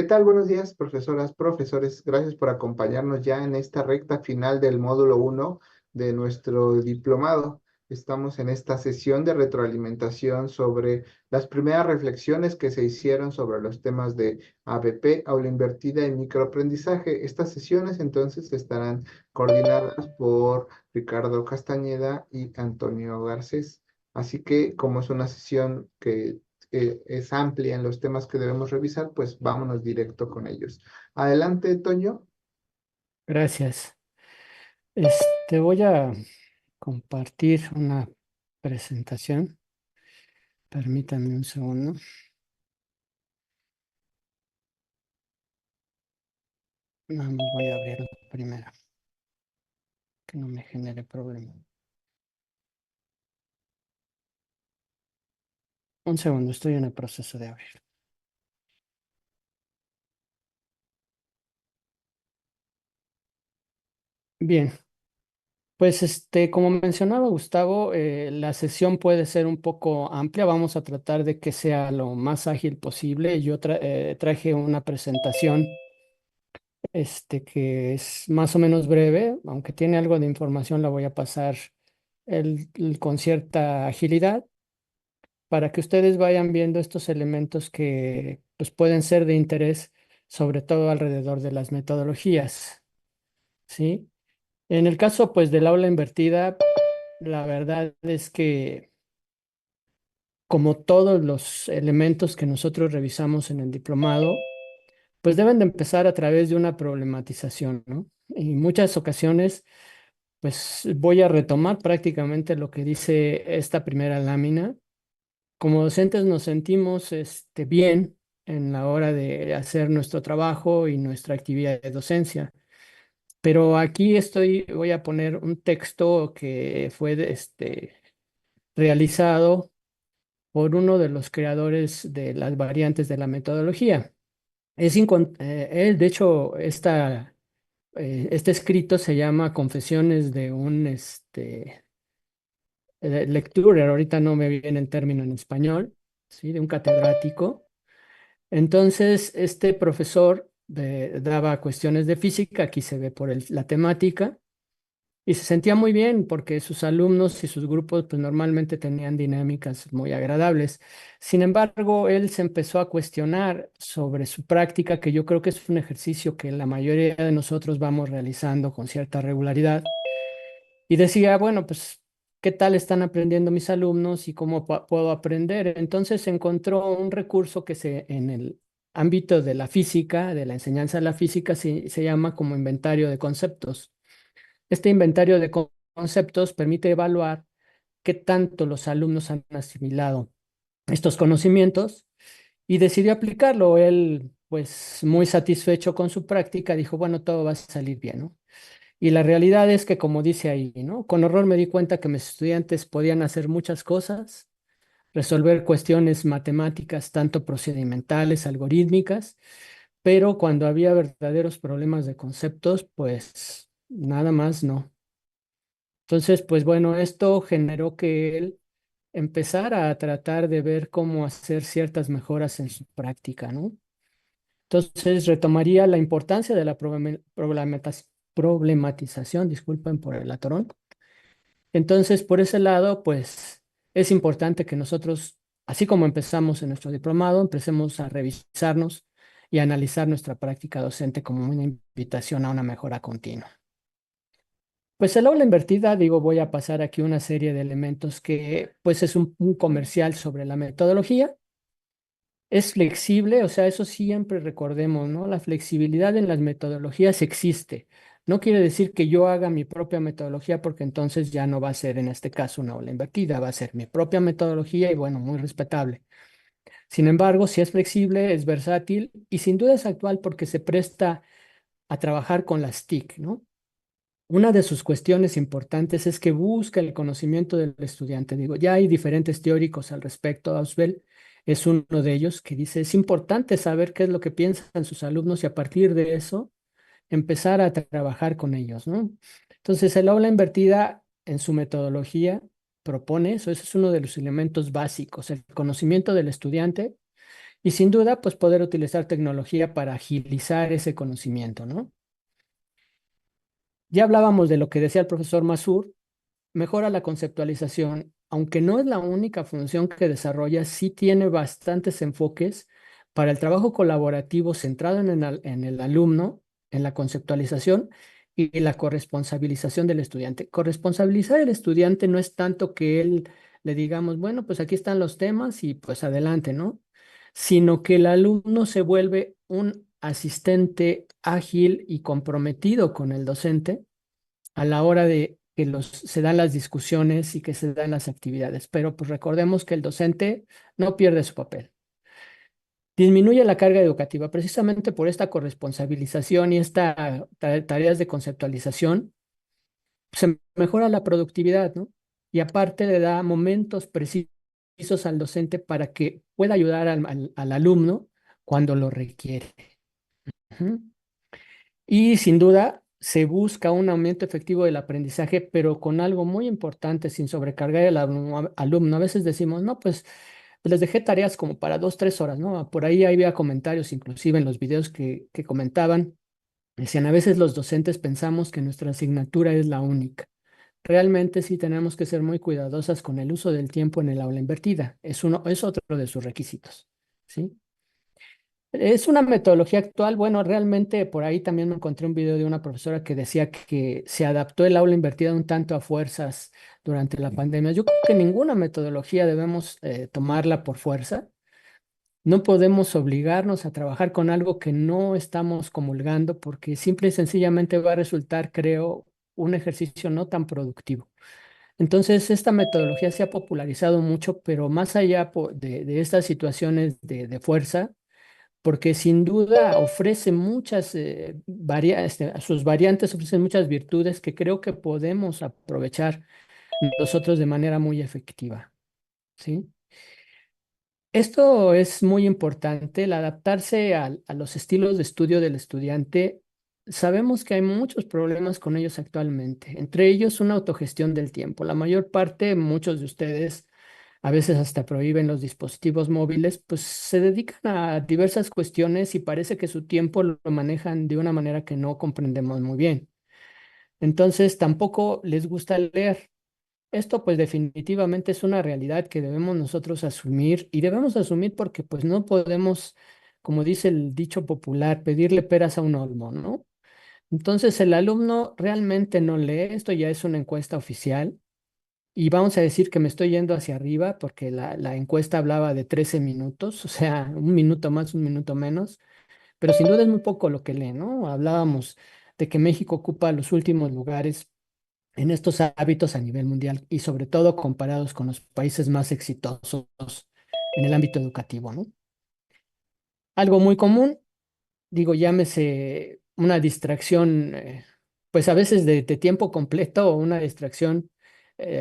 ¿Qué tal? Buenos días, profesoras, profesores. Gracias por acompañarnos ya en esta recta final del módulo uno de nuestro diplomado. Estamos en esta sesión de retroalimentación sobre las primeras reflexiones que se hicieron sobre los temas de ABP, aula invertida y microaprendizaje. Estas sesiones entonces estarán coordinadas por Ricardo Castañeda y Antonio Garcés. Así que como es una sesión que es amplia en los temas que debemos revisar, pues vámonos directo con ellos. Adelante, Toño. Gracias. Voy a compartir una presentación. Permítanme un segundo. Nada más voy a abrirlo primero, que no me genere problema. Un segundo, estoy en el proceso de abrir. Bien, pues como mencionaba Gustavo, la sesión puede ser un poco amplia. Vamos a tratar de que sea lo más ágil posible. Yo traje una presentación que es más o menos breve, aunque tiene algo de información, la voy a pasar con cierta agilidad para que ustedes vayan viendo estos elementos que pues, pueden ser de interés, sobre todo alrededor de las metodologías, ¿sí? En el caso pues del aula invertida, la verdad es que como todos los elementos que nosotros revisamos en el diplomado, pues deben de empezar a través de una problematización, ¿no? Y en muchas ocasiones pues voy a retomar prácticamente lo que dice esta primera lámina. Como docentes nos sentimos bien en la hora de hacer nuestro trabajo y nuestra actividad de docencia. Pero aquí voy a poner un texto que fue realizado por uno de los creadores de las variantes de la metodología. Él, de hecho, este escrito se llama Confesiones de un lecturer, ahorita no me viene el término en español, ¿sí? De un catedrático. Entonces, este profesor daba cuestiones de física, aquí se ve por la temática, y se sentía muy bien porque sus alumnos y sus grupos pues normalmente tenían dinámicas muy agradables. Sin embargo, él se empezó a cuestionar sobre su práctica, que yo creo que es un ejercicio que la mayoría de nosotros vamos realizando con cierta regularidad. Y decía, bueno, pues, ¿qué tal están aprendiendo mis alumnos y cómo puedo aprender? Entonces encontró un recurso en el ámbito de la física, de la enseñanza de la física, se llama como inventario de conceptos. Este inventario de conceptos permite evaluar qué tanto los alumnos han asimilado estos conocimientos y decidió aplicarlo. Él, pues muy satisfecho con su práctica, dijo, bueno, todo va a salir bien, ¿no? Y la realidad es que, como dice ahí, ¿no? Con horror me di cuenta que mis estudiantes podían hacer muchas cosas, resolver cuestiones matemáticas, tanto procedimentales, algorítmicas, pero cuando había verdaderos problemas de conceptos, pues nada más no. Entonces, pues bueno, esto generó que él empezara a tratar de ver cómo hacer ciertas mejoras en su práctica, ¿no? Entonces, retomaría la importancia de la problematización, disculpen por el atorón. Entonces, por ese lado, pues es importante que nosotros, así como empezamos en nuestro diplomado, empecemos a revisarnos y a analizar nuestra práctica docente como una invitación a una mejora continua. Pues el aula invertida, digo, voy a pasar aquí una serie de elementos que, pues es un comercial sobre la metodología. Es flexible, o sea, eso siempre recordemos, ¿no? La flexibilidad en las metodologías existe. No quiere decir que yo haga mi propia metodología porque entonces ya no va a ser en este caso una aula invertida, va a ser mi propia metodología y bueno, muy respetable. Sin embargo, si es flexible, es versátil y sin duda es actual porque se presta a trabajar con las TIC, ¿no? Una de sus cuestiones importantes es que busca el conocimiento del estudiante. Digo, ya hay diferentes teóricos al respecto. Ausubel es uno de ellos que dice, es importante saber qué es lo que piensan sus alumnos y a partir de eso empezar a trabajar con ellos, ¿no? Entonces, el aula invertida en su metodología propone eso. Ese es uno de los elementos básicos, el conocimiento del estudiante Y sin duda, pues poder utilizar tecnología para agilizar ese conocimiento, ¿no? Ya hablábamos de lo que decía el profesor Masur, mejora la conceptualización, aunque no es la única función que desarrolla, sí tiene bastantes enfoques para el trabajo colaborativo centrado en el alumno, en la conceptualización y la corresponsabilización del estudiante. Corresponsabilizar al estudiante no es tanto que él le digamos, bueno, pues aquí están los temas y pues adelante, ¿no? Sino que el alumno se vuelve un asistente ágil y comprometido con el docente a la hora de que se dan las discusiones y que se dan las actividades. Pero pues recordemos que el docente no pierde su papel. Disminuye la carga educativa precisamente por esta corresponsabilización y esta tareas de conceptualización. Se mejora la productividad, ¿no? Y aparte le da momentos precisos al docente para que pueda ayudar al alumno cuando lo requiere. Ujú. Y sin duda se busca un aumento efectivo del aprendizaje, pero con algo muy importante, sin sobrecargar al alumno. A veces decimos, no, pues les dejé tareas como para 2, 3 horas, ¿no? Por ahí había comentarios, inclusive en los videos que comentaban, decían, a veces los docentes pensamos que nuestra asignatura es la única. Realmente sí tenemos que ser muy cuidadosas con el uso del tiempo en el aula invertida. Es otro de sus requisitos, ¿sí? Es una metodología actual. Bueno, realmente por ahí también me encontré un video de una profesora que decía que se adaptó el aula invertida un tanto a fuerzas durante la pandemia. Yo creo que ninguna metodología debemos tomarla por fuerza. No podemos obligarnos a trabajar con algo que no estamos comulgando porque simple y sencillamente va a resultar, creo, un ejercicio no tan productivo. Entonces, esta metodología se ha popularizado mucho, pero más allá de estas situaciones de fuerza, porque sin duda ofrece muchas sus variantes ofrecen muchas virtudes que creo que podemos aprovechar nosotros de manera muy efectiva, ¿sí? Esto es muy importante, el adaptarse a los estilos de estudio del estudiante. Sabemos que hay muchos problemas con ellos actualmente, entre ellos una autogestión del tiempo. La mayor parte, muchos de ustedes a veces hasta prohíben los dispositivos móviles, pues se dedican a diversas cuestiones y parece que su tiempo lo manejan de una manera que no comprendemos muy bien. Entonces, tampoco les gusta leer. Esto pues definitivamente es una realidad que debemos nosotros asumir y debemos asumir porque pues no podemos, como dice el dicho popular, pedirle peras a un olmo, ¿no? Entonces, el alumno realmente no lee, esto ya es una encuesta oficial. Y vamos a decir que me estoy yendo hacia arriba porque la encuesta hablaba de 13 minutos, o sea, un minuto más, un minuto menos, pero sin duda es muy poco lo que lee, ¿no? Hablábamos de que México ocupa los últimos lugares en estos hábitos a nivel mundial y sobre todo comparados con los países más exitosos en el ámbito educativo, ¿no? Algo muy común, digo, llámese una distracción, pues a veces de tiempo completo o una distracción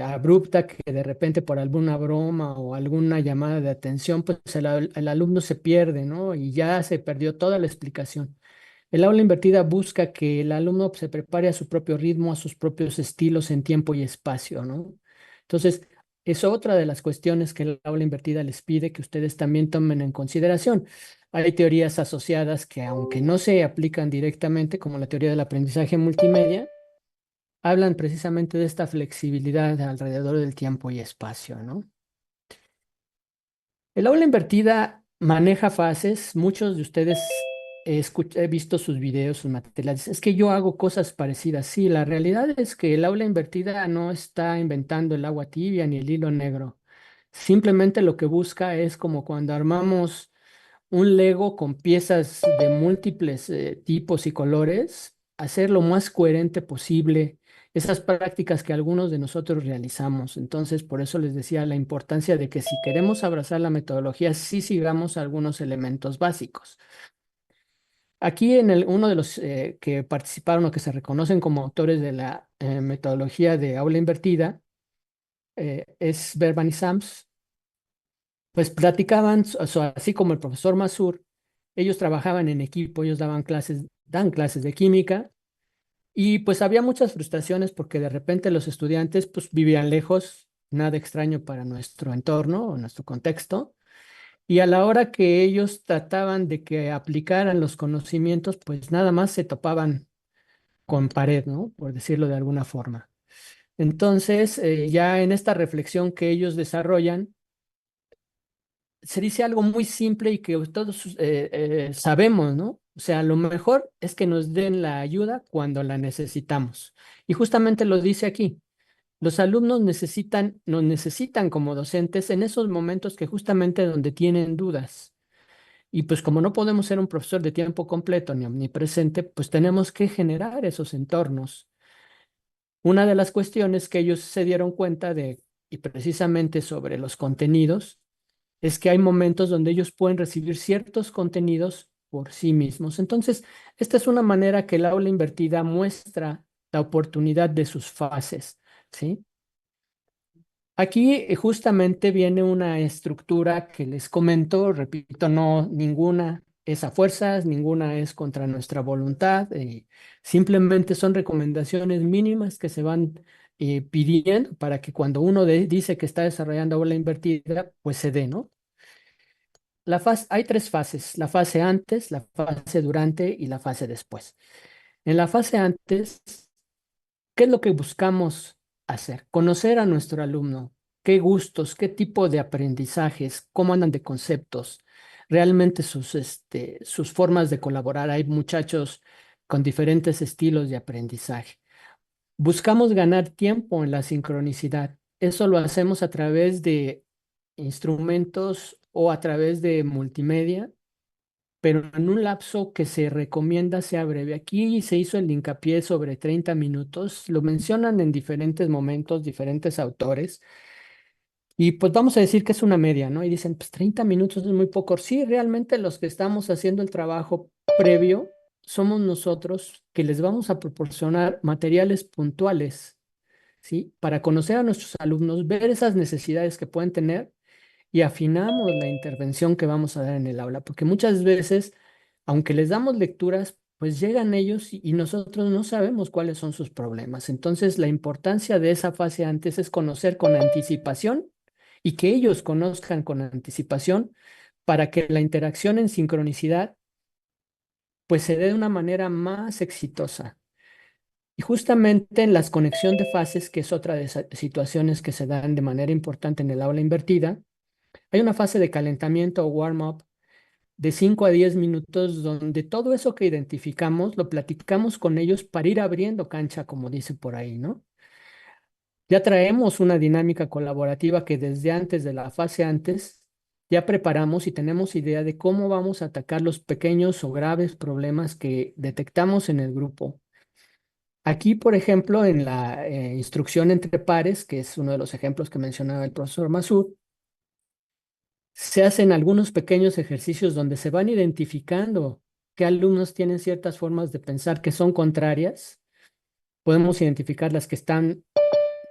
abrupta que de repente por alguna broma o alguna llamada de atención, pues el alumno se pierde, ¿no? Y ya se perdió toda la explicación. El aula invertida busca que el alumno se prepare a su propio ritmo, a sus propios estilos en tiempo y espacio, ¿no? Entonces, es otra de las cuestiones que el aula invertida les pide que ustedes también tomen en consideración. Hay teorías asociadas que, aunque no se aplican directamente, como la teoría del aprendizaje multimedia, hablan precisamente de esta flexibilidad alrededor del tiempo y espacio, ¿no? El aula invertida maneja fases. Muchos de ustedes he visto sus videos, sus materiales. Es que yo hago cosas parecidas. Sí, la realidad es que el aula invertida no está inventando el agua tibia ni el hilo negro. Simplemente lo que busca es como cuando armamos un Lego con piezas de múltiples tipos y colores, hacer lo más coherente posible esas prácticas que algunos de nosotros realizamos. Entonces, por eso les decía la importancia de que si queremos abrazar la metodología, sí sigamos algunos elementos básicos. Aquí uno de los que participaron o que se reconocen como autores de la metodología de aula invertida es Berban y Sams. Pues platicaban, así como el profesor Masur, ellos trabajaban en equipo, ellos dan clases de química y pues había muchas frustraciones porque de repente los estudiantes pues vivían lejos, nada extraño para nuestro entorno o nuestro contexto, Y a la hora que ellos trataban de que aplicaran los conocimientos, pues nada más se topaban con pared, ¿no? Por decirlo de alguna forma. Entonces, ya en esta reflexión que ellos desarrollan, se dice algo muy simple y que todos sabemos, ¿no? O sea, lo mejor es que nos den la ayuda cuando la necesitamos. Y justamente lo dice aquí. Los alumnos nos necesitan como docentes en esos momentos que justamente donde tienen dudas. Y pues como no podemos ser un profesor de tiempo completo ni omnipresente, pues tenemos que generar esos entornos. Una de las cuestiones que ellos se dieron cuenta de, y precisamente sobre los contenidos, es que hay momentos donde ellos pueden recibir ciertos contenidos por sí mismos. Entonces, esta es una manera que el aula invertida muestra la oportunidad de sus fases, ¿sí? Aquí justamente viene una estructura que les comento, repito, no, ninguna es a fuerzas, ninguna es contra nuestra voluntad, simplemente son recomendaciones mínimas que se van pidiendo para que cuando uno dice que está desarrollando aula invertida, pues se dé, ¿no? Hay tres fases, la fase antes, la fase durante y la fase después. En la fase antes, ¿qué es lo que buscamos hacer? Conocer a nuestro alumno, qué gustos, qué tipo de aprendizajes, cómo andan de conceptos, realmente sus formas de colaborar. Hay muchachos con diferentes estilos de aprendizaje. Buscamos ganar tiempo en la sincronicidad. Eso lo hacemos a través de instrumentos o a través de multimedia, pero en un lapso que se recomienda sea breve. Aquí se hizo el hincapié sobre 30 minutos, lo mencionan en diferentes momentos, diferentes autores, y pues vamos a decir que es una media, ¿no? Y dicen, pues 30 minutos es muy poco. Sí, realmente los que estamos haciendo el trabajo previo somos nosotros que les vamos a proporcionar materiales puntuales, ¿sí? Para conocer a nuestros alumnos, ver esas necesidades que pueden tener y afinamos la intervención que vamos a dar en el aula, porque muchas veces, aunque les damos lecturas, pues llegan ellos y nosotros no sabemos cuáles son sus problemas. Entonces, la importancia de esa fase antes es conocer con anticipación y que ellos conozcan con anticipación para que la interacción en sincronicidad pues se dé de una manera más exitosa. Y justamente en las conexión de fases, que es otra de esas situaciones que se dan de manera importante en el aula invertida, hay una fase de calentamiento o warm-up de 5 a 10 minutos donde todo eso que identificamos lo platicamos con ellos para ir abriendo cancha, como dice por ahí, ¿no? Ya traemos una dinámica colaborativa que desde antes de la fase antes ya preparamos y tenemos idea de cómo vamos a atacar los pequeños o graves problemas que detectamos en el grupo. Aquí, por ejemplo, en la instrucción entre pares, que es uno de los ejemplos que mencionaba el profesor Masud, se hacen algunos pequeños ejercicios donde se van identificando qué alumnos tienen ciertas formas de pensar que son contrarias. Podemos identificar las que están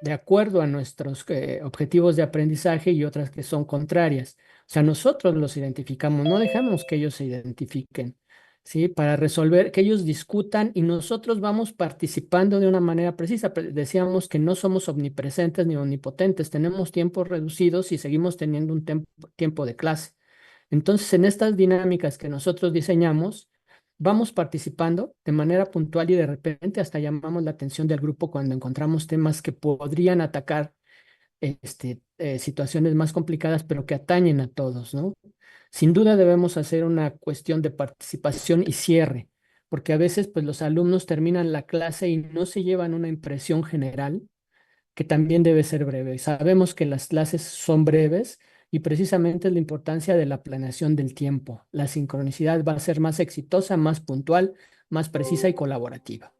de acuerdo a nuestros objetivos de aprendizaje y otras que son contrarias. O sea, nosotros los identificamos, no dejamos que ellos se identifiquen, ¿sí? Para resolver, que ellos discutan y nosotros vamos participando de una manera precisa. Decíamos que no somos omnipresentes ni omnipotentes, tenemos tiempos reducidos y seguimos teniendo un tiempo de clase. Entonces, en estas dinámicas que nosotros diseñamos, vamos participando de manera puntual y de repente hasta llamamos la atención del grupo cuando encontramos temas que podrían atacar situaciones más complicadas, pero que atañen a todos, ¿no? Sin duda debemos hacer una cuestión de participación y cierre, porque a veces pues los alumnos terminan la clase y no se llevan una impresión general que también debe ser breve. Sabemos que las clases son breves y precisamente es la importancia de la planeación del tiempo. La sincronicidad va a ser más exitosa, más puntual, más precisa y colaborativa.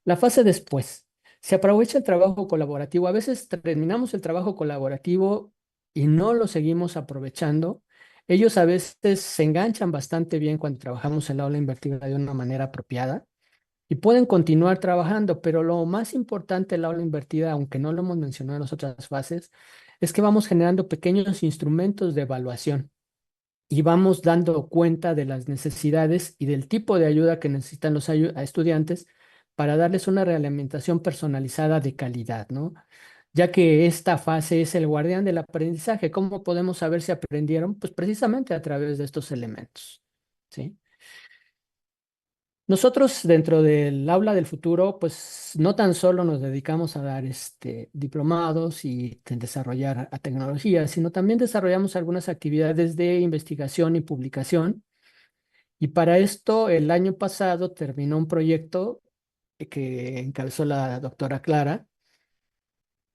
La fase después. Se aprovecha el trabajo colaborativo. A veces terminamos el trabajo colaborativo y no lo seguimos aprovechando. Ellos a veces se enganchan bastante bien cuando trabajamos el aula invertida de una manera apropiada y pueden continuar trabajando, pero lo más importante del aula invertida, aunque no lo hemos mencionado en las otras fases, es que vamos generando pequeños instrumentos de evaluación y vamos dando cuenta de las necesidades y del tipo de ayuda que necesitan los estudiantes para darles una realimentación personalizada de calidad, ¿no? ya que esta fase es el guardián del aprendizaje. ¿Cómo podemos saber si aprendieron? Pues precisamente a través de estos elementos, ¿sí? Nosotros dentro del aula del futuro, pues no tan solo nos dedicamos a dar diplomados y desarrollar a tecnología, sino también desarrollamos algunas actividades de investigación y publicación. Y para esto, el año pasado terminó un proyecto que encabezó la doctora Clara,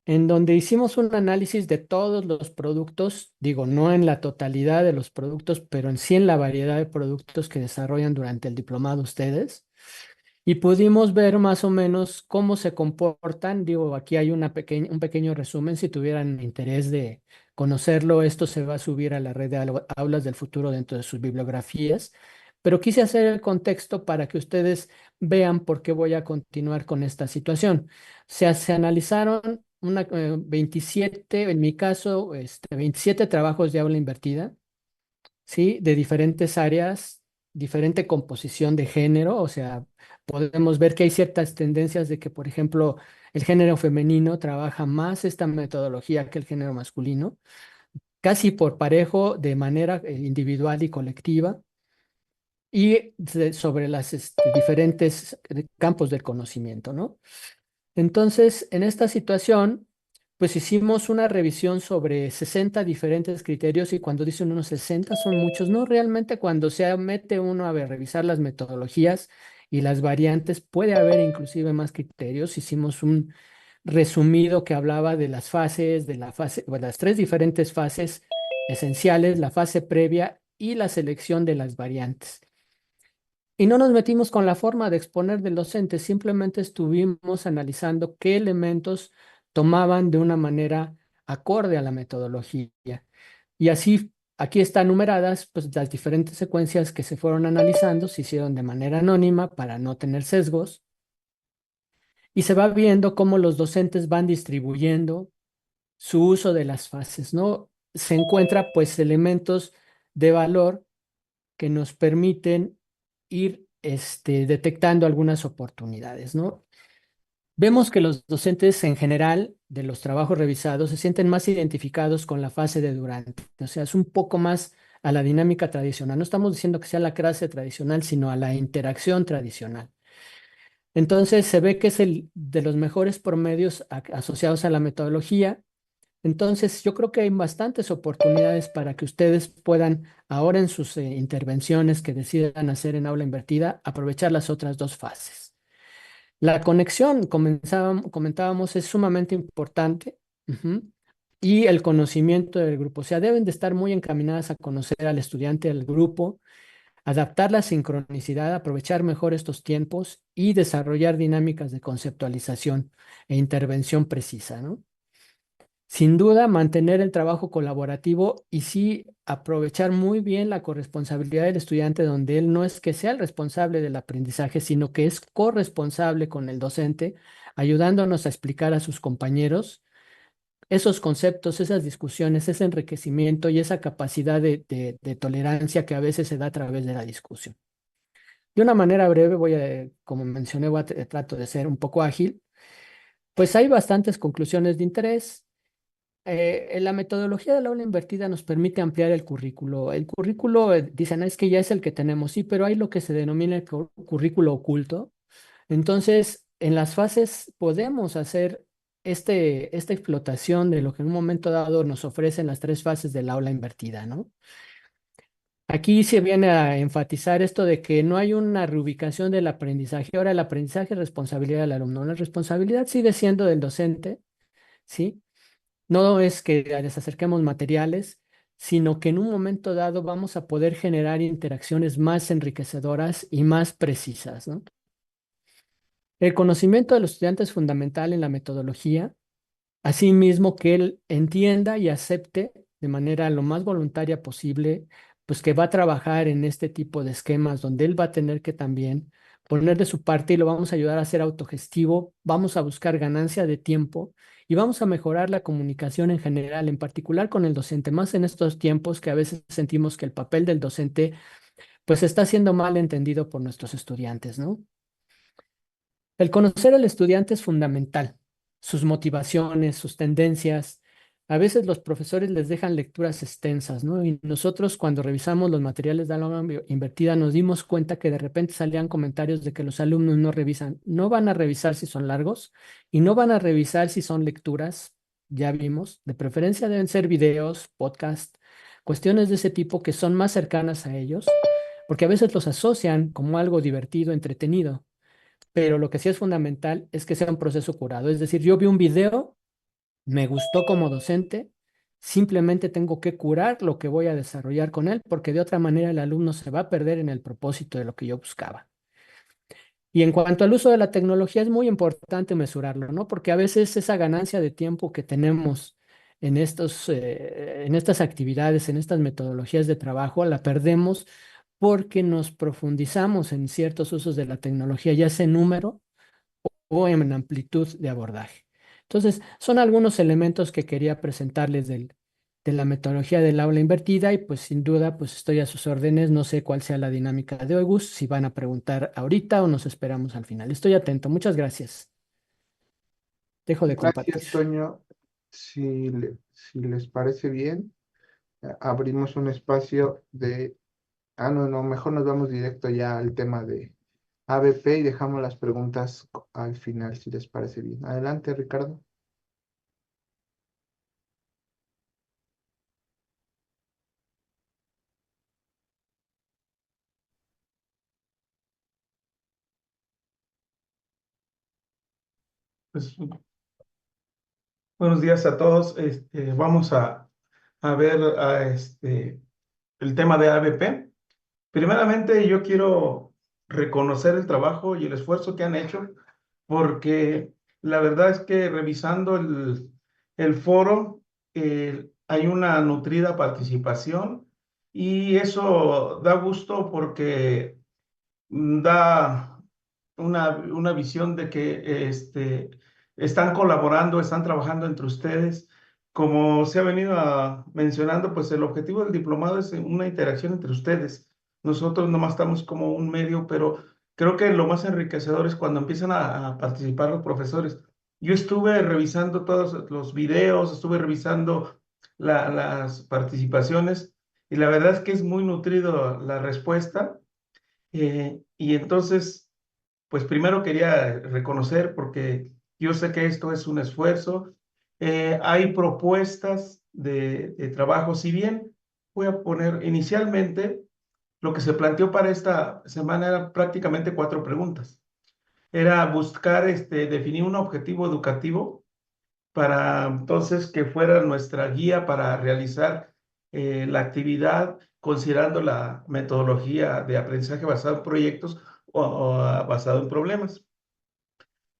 en donde hicimos un análisis de todos los productos, digo, no en la totalidad de los productos, pero en sí en la variedad de productos que desarrollan durante el diplomado ustedes. Y pudimos ver más o menos cómo se comportan. Digo, aquí hay un pequeño resumen. Si tuvieran interés de conocerlo, esto se va a subir a la red de aulas del futuro dentro de sus bibliografías. Pero quise hacer el contexto para que ustedes vean por qué voy a continuar con esta situación. Se analizaron 27, en mi caso, 27 trabajos de aula invertida, ¿sí? De diferentes áreas, diferente composición de género, o sea, podemos ver que hay ciertas tendencias de que, por ejemplo, el género femenino trabaja más esta metodología que el género masculino, casi por parejo, de manera individual y colectiva, y sobre las diferentes campos del conocimiento, ¿no? Entonces, en esta situación, pues hicimos una revisión sobre 60 diferentes criterios y cuando dicen unos 60 son muchos, no realmente cuando se mete uno a ver, revisar las metodologías y las variantes, puede haber inclusive más criterios. Hicimos un resumido que hablaba de las fases, de la fase, bueno, las tres diferentes fases esenciales, la fase previa y la selección de las variantes. Y no nos metimos con la forma de exponer del docente, simplemente estuvimos analizando qué elementos tomaban de una manera acorde a la metodología. Y así, aquí están numeradas pues, las diferentes secuencias que se fueron analizando, se hicieron de manera anónima para no tener sesgos, y se va viendo cómo los docentes van distribuyendo su uso de las fases, ¿no? Se encuentra pues elementos de valor que nos permiten ir detectando algunas oportunidades, ¿no? Vemos que los docentes en general de los trabajos revisados se sienten más identificados con la fase de durante, o sea, es un poco más a la dinámica tradicional. No estamos diciendo que sea la clase tradicional, sino a la interacción tradicional. Entonces se ve que es el de los mejores promedios asociados a la metodología. Entonces, yo creo que hay bastantes oportunidades para que ustedes puedan, ahora en sus intervenciones que decidan hacer en aula invertida, aprovechar las otras dos fases. La conexión, comentábamos, es sumamente importante. Ujú. Y el conocimiento del grupo. O sea, deben de estar muy encaminadas a conocer al estudiante del grupo, adaptar la sincronicidad, aprovechar mejor estos tiempos y desarrollar dinámicas de conceptualización e intervención precisa, ¿no? Sin duda, mantener el trabajo colaborativo y sí aprovechar muy bien la corresponsabilidad del estudiante, donde él no es que sea el responsable del aprendizaje, sino que es corresponsable con el docente, ayudándonos a explicar a sus compañeros esos conceptos, esas discusiones, ese enriquecimiento y esa capacidad de tolerancia que a veces se da a través de la discusión. De una manera breve, como mencioné, trato de ser un poco ágil, pues hay bastantes conclusiones de interés. La metodología del aula invertida nos permite ampliar el currículo. El currículo, dicen, es que ya es el que tenemos, sí, pero hay lo que se denomina el currículo oculto. Entonces, en las fases podemos hacer esta explotación de lo que en un momento dado nos ofrecen las tres fases del aula invertida, ¿no? Aquí se viene a enfatizar esto de que no hay una reubicación del aprendizaje. Ahora, el aprendizaje es responsabilidad del alumno. La responsabilidad sigue siendo del docente, ¿sí? No es que les acerquemos materiales, sino que en un momento dado vamos a poder generar interacciones más enriquecedoras y más precisas, ¿no? El conocimiento de los estudiantes es fundamental en la metodología, asimismo que él entienda y acepte de manera lo más voluntaria posible, pues que va a trabajar en este tipo de esquemas donde él va a tener que también poner de su parte y lo vamos a ayudar a ser autogestivo, vamos a buscar ganancia de tiempo y vamos a mejorar la comunicación en general, en particular con el docente, más en estos tiempos que a veces sentimos que el papel del docente pues está siendo mal entendido por nuestros estudiantes, ¿no? El conocer al estudiante es fundamental. sus motivaciones, sus tendencias. A veces los profesores les dejan lecturas extensas, ¿no? Y nosotros cuando revisamos los materiales de aula invertida nos dimos cuenta que de repente salían comentarios de que los alumnos no revisan, no van a revisar si son largos y no van a revisar si son lecturas, ya vimos, de preferencia deben ser videos, podcast, cuestiones de ese tipo que son más cercanas a ellos, porque a veces los asocian como algo divertido, entretenido, pero lo que sí es fundamental es que sea un proceso curado. Es decir, yo vi un video, me gustó como docente, simplemente tengo que curar lo que voy a desarrollar con él, porque de otra manera el alumno se va a perder en el propósito de lo que yo buscaba. Y en cuanto al uso de la tecnología, es muy importante mesurarlo, ¿no? Porque a veces esa ganancia de tiempo que tenemos en estas actividades, en estas metodologías de trabajo, la perdemos porque nos profundizamos en ciertos usos de la tecnología, ya sea en número o en amplitud de abordaje. Entonces, son algunos elementos que quería presentarles de la metodología del aula invertida y pues sin duda pues estoy a sus órdenes. No sé cuál sea la dinámica de hoy, Gus, si van a preguntar ahorita o nos esperamos al final. Estoy atento. Muchas gracias. Dejo de compartir. Gracias, Toño. Si les parece bien, abrimos un espacio de... Ah, no, no, mejor nos vamos directo ya al tema de ABP y dejamos las preguntas al final, si les parece bien. Adelante, Ricardo. Pues, buenos días a todos. Vamos a ver el tema de ABP. Primeramente, yo quiero reconocer el trabajo y el esfuerzo que han hecho, porque la verdad es que revisando el foro, hay una nutrida participación y eso da gusto porque da una visión de que están colaborando, están trabajando entre ustedes. Como se ha venido mencionando, pues el objetivo del diplomado es una interacción entre ustedes. Nosotros nomás estamos como un medio, pero creo que lo más enriquecedor es cuando empiezan a participar los profesores. Yo estuve revisando todos los videos, estuve revisando las participaciones y la verdad es que es muy nutrido la respuesta. Y entonces, pues primero quería reconocer, porque yo sé que esto es un esfuerzo, hay propuestas de trabajo, si bien voy a poner inicialmente, lo que se planteó para esta semana eran prácticamente 4 preguntas. Era buscar, definir un objetivo educativo para entonces que fuera nuestra guía para realizar la actividad, considerando la metodología de aprendizaje basado en proyectos o basado en problemas.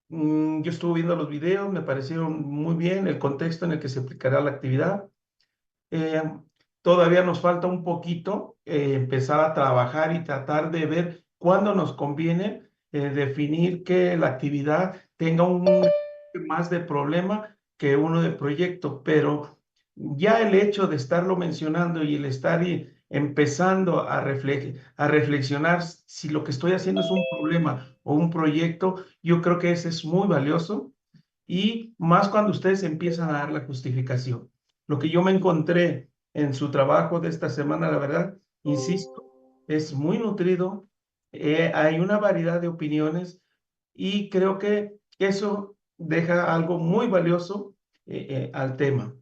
Yo estuve viendo los videos, me parecieron muy bien el contexto en el que se aplicará la actividad. Eh, Todavía nos falta un poquito empezar a trabajar y tratar de ver cuándo nos conviene definir que la actividad tenga un más de problema que uno de proyecto, pero ya el hecho de estarlo mencionando y el estar empezando a reflexionar si lo que estoy haciendo es un problema o un proyecto, yo creo que ese es muy valioso y más cuando ustedes empiezan a dar la justificación. Lo que yo me encontré en su trabajo de esta semana, la verdad, insisto, es muy nutrido, hay una variedad de opiniones y creo que eso deja algo muy valioso al tema.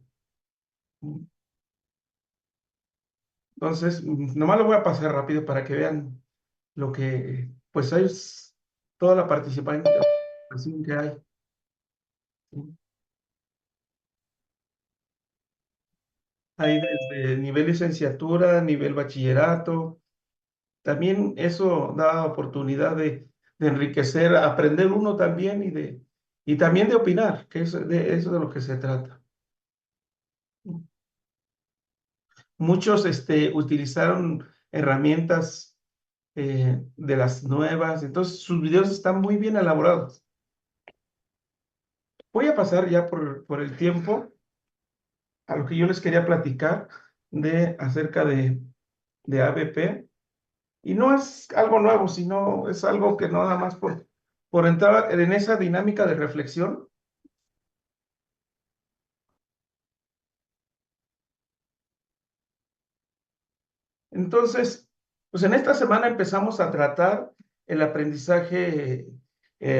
Entonces, nomás lo voy a pasar rápido para que vean lo que, pues es toda la participación que hay. Hay desde nivel licenciatura, nivel bachillerato. También eso da oportunidad de enriquecer, aprender uno también y también de opinar, que es de eso de lo que se trata. Muchos utilizaron herramientas de las nuevas, entonces sus videos están muy bien elaborados. Voy a pasar ya por el tiempo a lo que yo les quería platicar acerca de ABP. Y no es algo nuevo, sino es algo que no nada más por entrar en esa dinámica de reflexión. Entonces, pues en esta semana empezamos a tratar el aprendizaje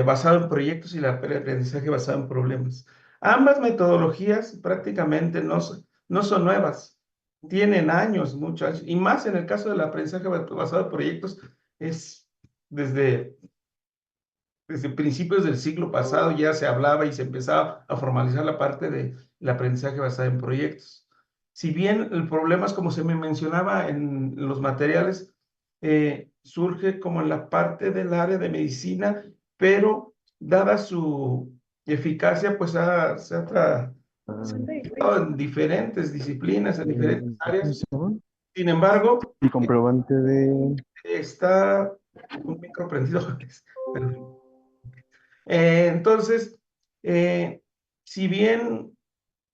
basado en proyectos y el aprendizaje basado en problemas. Ambas metodologías prácticamente no son nuevas, tienen años, muchos años, y más en el caso del aprendizaje basado en proyectos, es desde principios del siglo pasado ya se hablaba y se empezaba a formalizar la parte del aprendizaje basado en proyectos. Si bien el problema es como se me mencionaba en los materiales, surge como en la parte del área de medicina, pero dada su eficacia, pues se ha aplicado en diferentes disciplinas, en diferentes áreas. Sin embargo, Y comprobante de... está un micro prendido. Perdón. Entonces, si bien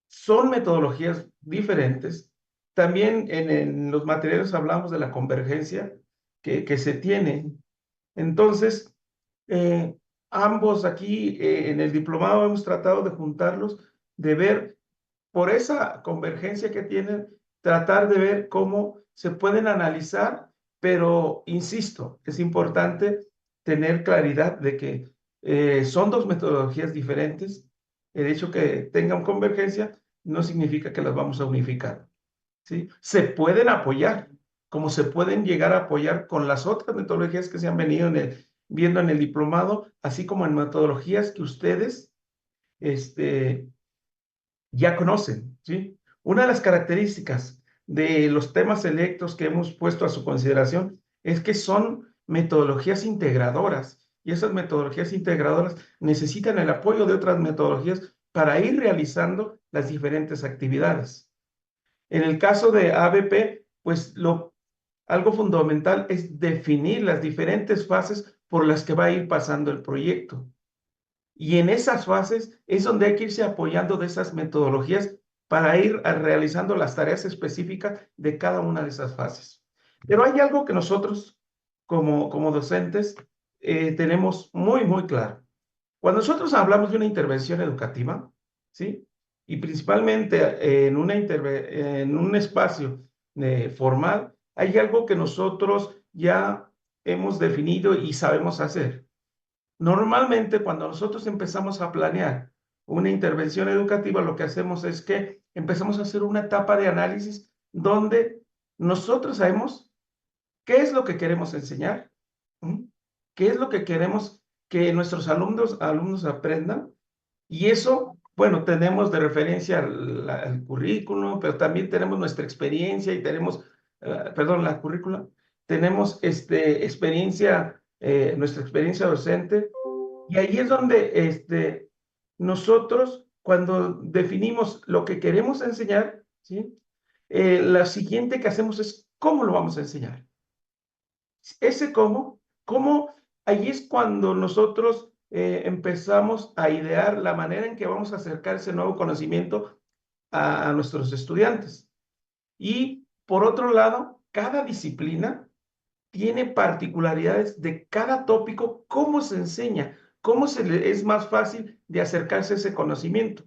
son metodologías diferentes, también en los materiales hablamos de la convergencia que se tiene. Entonces, ambos aquí en el diplomado hemos tratado de juntarlos, de ver por esa convergencia que tienen, tratar de ver cómo se pueden analizar, pero insisto, es importante tener claridad de que son dos metodologías diferentes. El hecho que tengan convergencia no significa que las vamos a unificar, ¿sí? Se pueden apoyar, como se pueden llegar a apoyar con las otras metodologías que se han venido viendo en el diplomado, así como en metodologías que ustedes ya conocen, ¿sí? Una de las características de los temas selectos que hemos puesto a su consideración es que son metodologías integradoras, y esas metodologías integradoras necesitan el apoyo de otras metodologías para ir realizando las diferentes actividades. En el caso de ABP, pues algo fundamental es definir las diferentes fases por las que va a ir pasando el proyecto. Y en esas fases es donde hay que irse apoyando de esas metodologías para ir realizando las tareas específicas de cada una de esas fases. Pero hay algo que nosotros, como docentes, tenemos muy claro. Cuando nosotros hablamos de una intervención educativa, ¿sí? Y principalmente en un espacio formal, hay algo que nosotros ya hemos definido y sabemos hacer. Normalmente, cuando nosotros empezamos a planear una intervención educativa, lo que hacemos es que empezamos a hacer una etapa de análisis donde nosotros sabemos qué es lo que queremos enseñar, qué es lo que queremos que nuestros alumnos aprendan, y eso, bueno, tenemos de referencia el currículum, pero también tenemos nuestra experiencia y tenemos, perdón, la currícula, tenemos experiencia, nuestra experiencia docente, y ahí es donde nosotros, cuando definimos lo que queremos enseñar, ¿sí? La siguiente que hacemos es cómo lo vamos a enseñar. Ese cómo, ahí es cuando nosotros empezamos a idear la manera en que vamos a acercar ese nuevo conocimiento a nuestros estudiantes. Y por otro lado, cada disciplina tiene particularidades de cada tópico, cómo se enseña, cómo es más fácil de acercarse a ese conocimiento.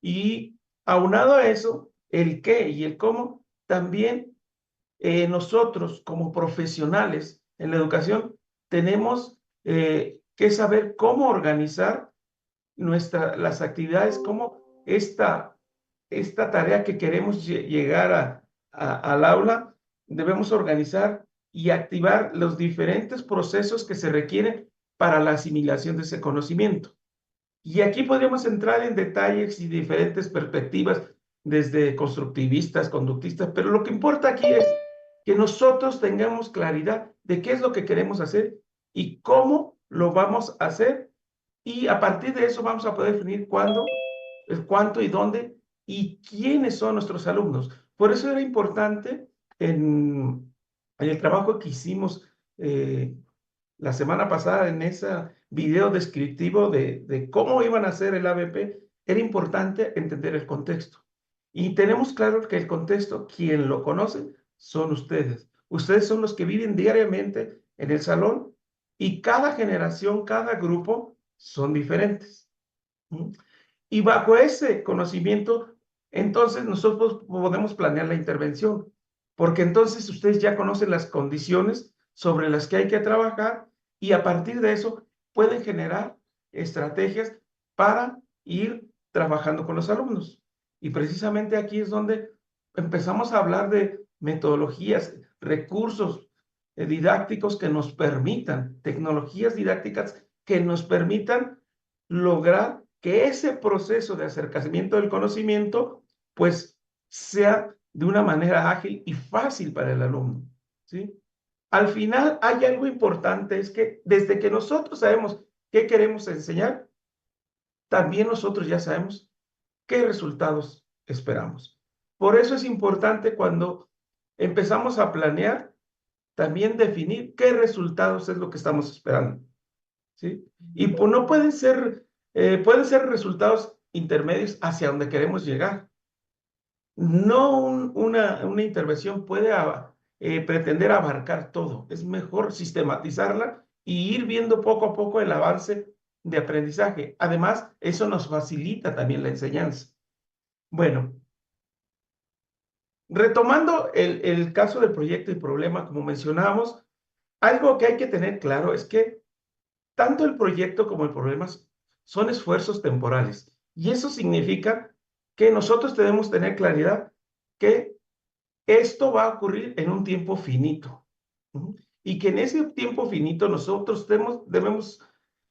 Y aunado a eso, el qué y el cómo, también nosotros como profesionales en la educación tenemos que saber cómo organizar las actividades, cómo esta tarea que queremos llegar al aula, debemos organizar y activar los diferentes procesos que se requieren para la asimilación de ese conocimiento. Y aquí podríamos entrar en detalles y diferentes perspectivas, desde constructivistas, conductistas, pero lo que importa aquí es que nosotros tengamos claridad de qué es lo que queremos hacer y cómo lo vamos a hacer, y a partir de eso vamos a poder definir cuándo, el cuánto y dónde, y quiénes son nuestros alumnos. Por eso era importante en el trabajo que hicimos la semana pasada, en ese video descriptivo de cómo iban a hacer el ABP, era importante entender el contexto. Y tenemos claro que el contexto, quien lo conoce, son ustedes. Ustedes son los que viven diariamente en el salón, y cada generación, cada grupo son diferentes. Y bajo ese conocimiento, entonces nosotros podemos planear la intervención. porque entonces ustedes ya conocen las condiciones sobre las que hay que trabajar y a partir de eso pueden generar estrategias para ir trabajando con los alumnos. Y precisamente aquí es donde empezamos a hablar de metodologías, recursos didácticos que nos permitan, tecnologías didácticas que nos permitan lograr que ese proceso de acercamiento del conocimiento, pues, sea de una manera ágil y fácil para el alumno, ¿sí? Al final hay algo importante, es que desde que nosotros sabemos qué queremos enseñar, también nosotros ya sabemos qué resultados esperamos. Por eso es importante cuando empezamos a planear, también definir qué resultados es lo que estamos esperando, ¿sí? Y pues no pueden ser resultados intermedios hacia donde queremos llegar. No una intervención puede pretender abarcar todo. Es mejor sistematizarla y ir viendo poco a poco el avance de aprendizaje. Además, eso nos facilita también la enseñanza. Bueno, retomando el caso del proyecto y problema, como mencionábamos, algo que hay que tener claro es que tanto el proyecto como el problema son esfuerzos temporales. Y eso significa que nosotros debemos tener claridad que esto va a ocurrir en un tiempo finito. Y que en ese tiempo finito nosotros debemos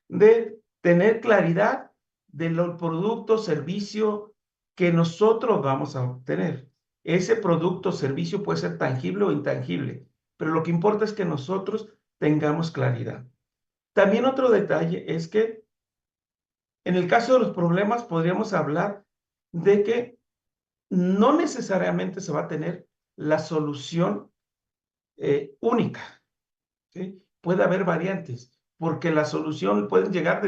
de tener claridad del producto o servicio que nosotros vamos a obtener. Ese producto o servicio puede ser tangible o intangible, pero lo que importa es que nosotros tengamos claridad. También otro detalle es que en el caso de los problemas podríamos hablar de que no necesariamente se va a tener la solución única, ¿sí? Puede haber variantes, porque la solución puede llegar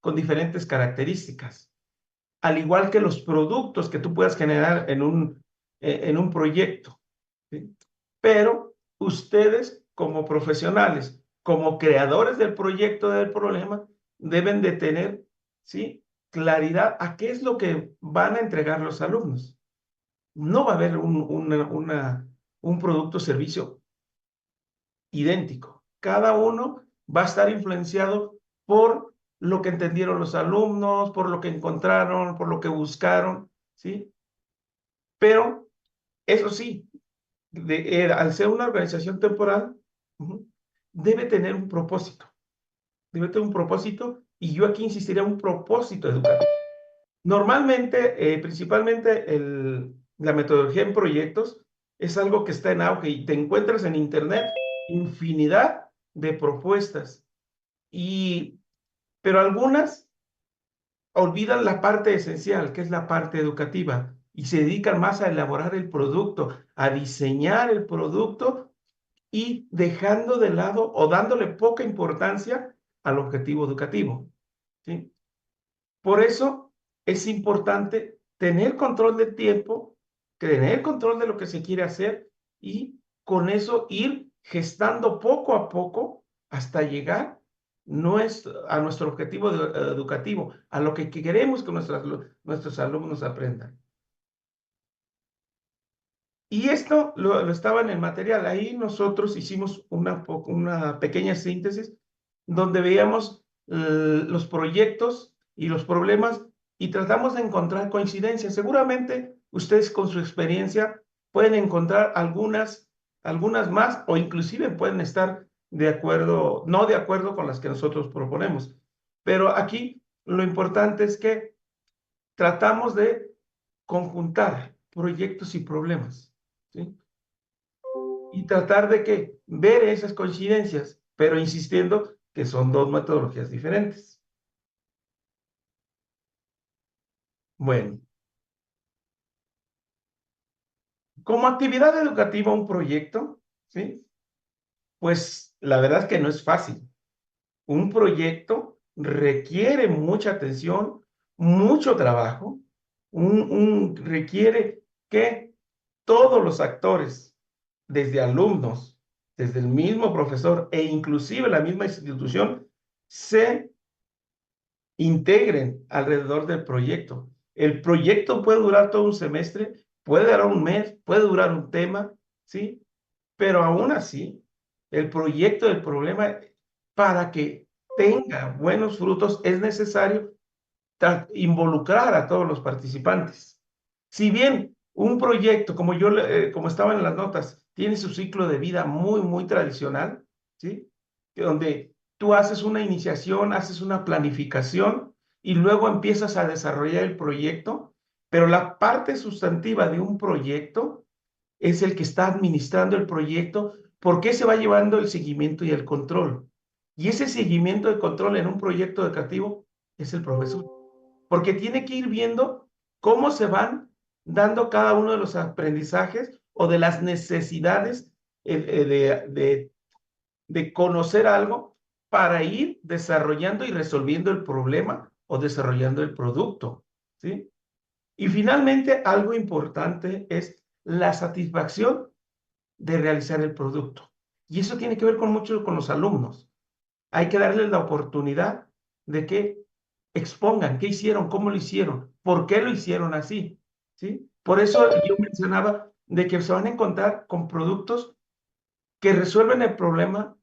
con diferentes características, al igual que los productos que tú puedas generar en un proyecto, ¿sí? Pero ustedes, como profesionales, como creadores del proyecto del problema, deben de tener, ¿sí?, claridad a qué es lo que van a entregar los alumnos. No va a haber un producto o servicio idéntico. Cada uno va a estar influenciado por lo que entendieron los alumnos, por lo que encontraron, por lo que buscaron, ¿sí? Pero, eso sí, al ser una organización temporal, debe tener un propósito. Debe tener un propósito, y yo aquí insistiría en un propósito educativo. Normalmente, principalmente la metodología en proyectos es algo que está en auge y te encuentras en internet infinidad de propuestas, pero algunas olvidan la parte esencial, que es la parte educativa, y se dedican más a elaborar el producto, a diseñar el producto y dejando de lado o dándole poca importancia al objetivo educativo, ¿sí? Por eso es importante tener control del tiempo, tener control de lo que se quiere hacer y con eso ir gestando poco a poco hasta llegar a nuestro objetivo educativo, a lo que queremos que nuestros alumnos aprendan. Y esto lo estaba en el material. Ahí nosotros hicimos una pequeña síntesis donde veíamos los proyectos y los problemas y tratamos de encontrar coincidencias. Seguramente ustedes con su experiencia pueden encontrar algunas más o inclusive pueden estar no de acuerdo con las que nosotros proponemos. Pero aquí lo importante es que tratamos de conjuntar proyectos y problemas, ¿sí? Y tratar de ver esas coincidencias, pero insistiendo que son dos metodologías diferentes. Bueno, como actividad educativa, un proyecto, ¿sí? Pues la verdad es que no es fácil. Un proyecto requiere mucha atención, mucho trabajo, requiere que todos los actores, desde alumnos, desde el mismo profesor e inclusive la misma institución, se integren alrededor del proyecto. El proyecto puede durar todo un semestre, puede durar un mes, puede durar un tema, ¿sí? Pero aún así, el proyecto del problema, para que tenga buenos frutos, es necesario involucrar a todos los participantes. Si bien un proyecto, como estaba en las notas, tiene su ciclo de vida muy tradicional, ¿sí? Donde tú haces una iniciación, haces una planificación y luego empiezas a desarrollar el proyecto, pero la parte sustantiva de un proyecto es el que está administrando el proyecto, porque se va llevando el seguimiento y el control. Y ese seguimiento y control en un proyecto educativo es el profesor, porque tiene que ir viendo cómo se van dando cada uno de los aprendizajes o de las necesidades de conocer algo para ir desarrollando y resolviendo el problema o desarrollando el producto, ¿sí? Y finalmente, algo importante es la satisfacción de realizar el producto. Y eso tiene que ver mucho con los alumnos. Hay que darles la oportunidad de que expongan qué hicieron, cómo lo hicieron, por qué lo hicieron así, ¿sí? Por eso yo mencionaba de que se van a encontrar con productos que resuelven el problema,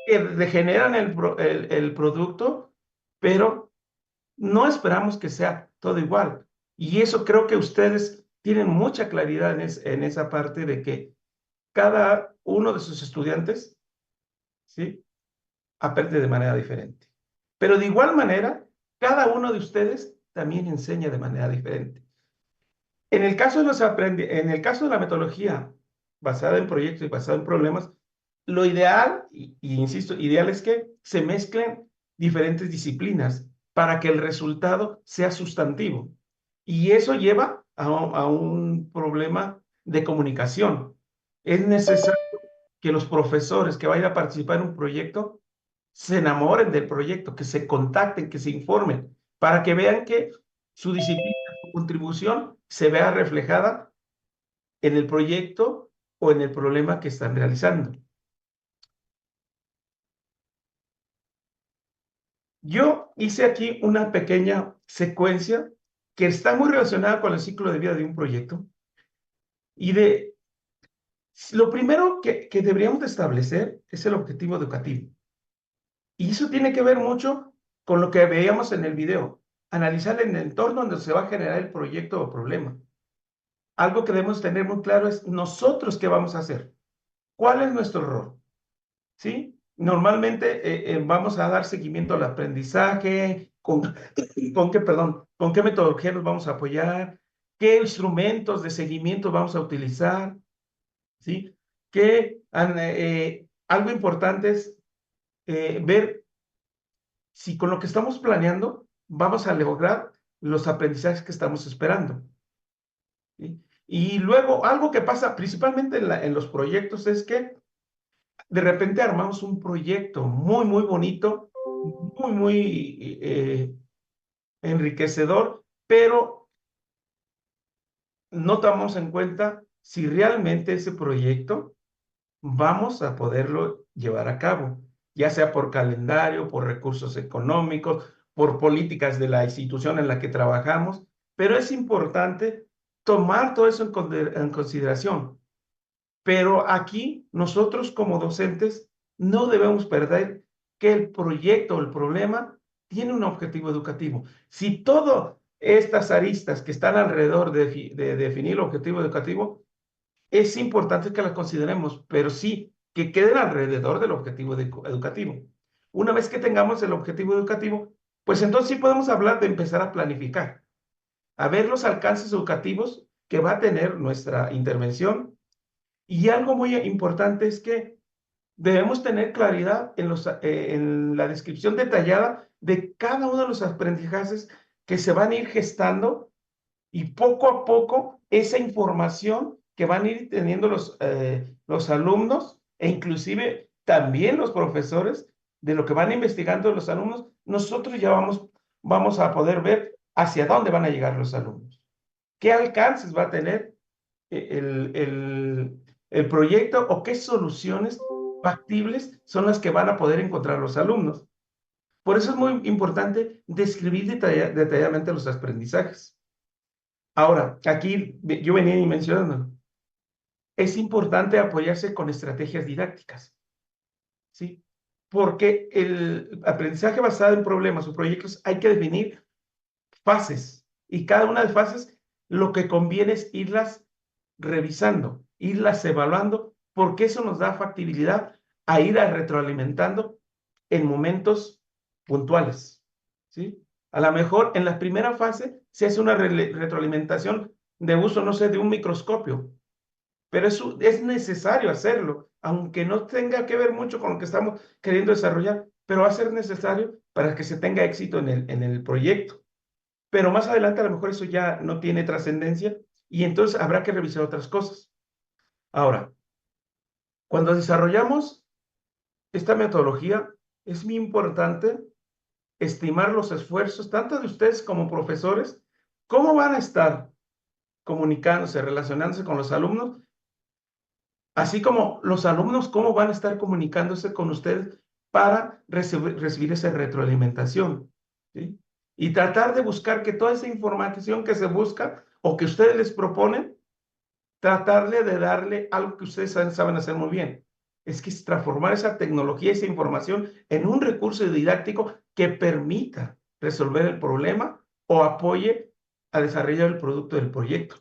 que regeneran el producto, pero no esperamos que sea todo igual. Y eso creo que ustedes tienen mucha claridad en esa parte de que cada uno de sus estudiantes, ¿sí?, aprende de manera diferente. Pero de igual manera, cada uno de ustedes también enseña de manera diferente. En el caso en el caso de la metodología basada en proyectos y basada en problemas, lo ideal, y insisto, ideal es que se mezclen diferentes disciplinas para que el resultado sea sustantivo. Y eso lleva a un problema de comunicación. Es necesario que los profesores que vayan a participar en un proyecto se enamoren del proyecto, que se contacten, que se informen, para que vean que su disciplina, su contribución se vea reflejada en el proyecto o en el problema que están realizando. Yo hice aquí una pequeña secuencia que está muy relacionada con el ciclo de vida de un proyecto y lo primero que deberíamos de establecer es el objetivo educativo. Y eso tiene que ver mucho con lo que veíamos en el video, analizar el entorno donde se va a generar el proyecto o problema. Algo que debemos tener muy claro es nosotros qué vamos a hacer, cuál es nuestro rol, ¿sí? Normalmente vamos a dar seguimiento al aprendizaje, con qué metodología nos vamos a apoyar, qué instrumentos de seguimiento vamos a utilizar, ¿sí? Algo importante es ver si con lo que estamos planeando vamos a lograr los aprendizajes que estamos esperando, ¿sí? Y luego, algo que pasa principalmente en los proyectos es que de repente armamos un proyecto muy bonito, muy enriquecedor, pero no tomamos en cuenta si realmente ese proyecto vamos a poderlo llevar a cabo, ya sea por calendario, por recursos económicos, por políticas de la institución en la que trabajamos, pero es importante tomar todo eso en consideración. Pero aquí nosotros como docentes no debemos perder que el proyecto o el problema tiene un objetivo educativo. Si todas estas aristas que están alrededor de definir el objetivo educativo, es importante que las consideremos, pero sí que queden alrededor del objetivo educativo. Una vez que tengamos el objetivo educativo, pues entonces sí podemos hablar de empezar a planificar, a ver los alcances educativos que va a tener nuestra intervención. Y algo muy importante es que debemos tener claridad en la descripción detallada de cada uno de los aprendizajes que se van a ir gestando y poco a poco esa información que van a ir teniendo los alumnos e inclusive también los profesores de lo que van investigando los alumnos, nosotros ya vamos a poder ver hacia dónde van a llegar los alumnos, qué alcances va a tener el proyecto o qué soluciones factibles son las que van a poder encontrar los alumnos. Por eso es muy importante describir detalladamente los aprendizajes. Ahora, aquí yo venía mencionando, es importante apoyarse con estrategias didácticas, ¿sí? Porque el aprendizaje basado en problemas o proyectos hay que definir fases, y cada una de fases lo que conviene es irlas revisando, irlas evaluando, porque eso nos da factibilidad a ir retroalimentando en momentos puntuales, ¿sí? A lo mejor en la primera fase se hace una retroalimentación de uso, no sé, de un microscopio, pero eso es necesario hacerlo, aunque no tenga que ver mucho con lo que estamos queriendo desarrollar, pero va a ser necesario para que se tenga éxito en el proyecto. Pero más adelante a lo mejor eso ya no tiene trascendencia y entonces habrá que revisar otras cosas. Ahora, cuando desarrollamos esta metodología, es muy importante estimar los esfuerzos, tanto de ustedes como profesores, cómo van a estar comunicándose, relacionándose con los alumnos, así como los alumnos, cómo van a estar comunicándose con ustedes para recibir esa retroalimentación, ¿sí? Y tratar de buscar que toda esa información que se busca o que ustedes les proponen, tratarle de darle algo que ustedes saben hacer muy bien. Es que es transformar esa tecnología, esa información en un recurso didáctico que permita resolver el problema o apoye a desarrollar el producto del proyecto.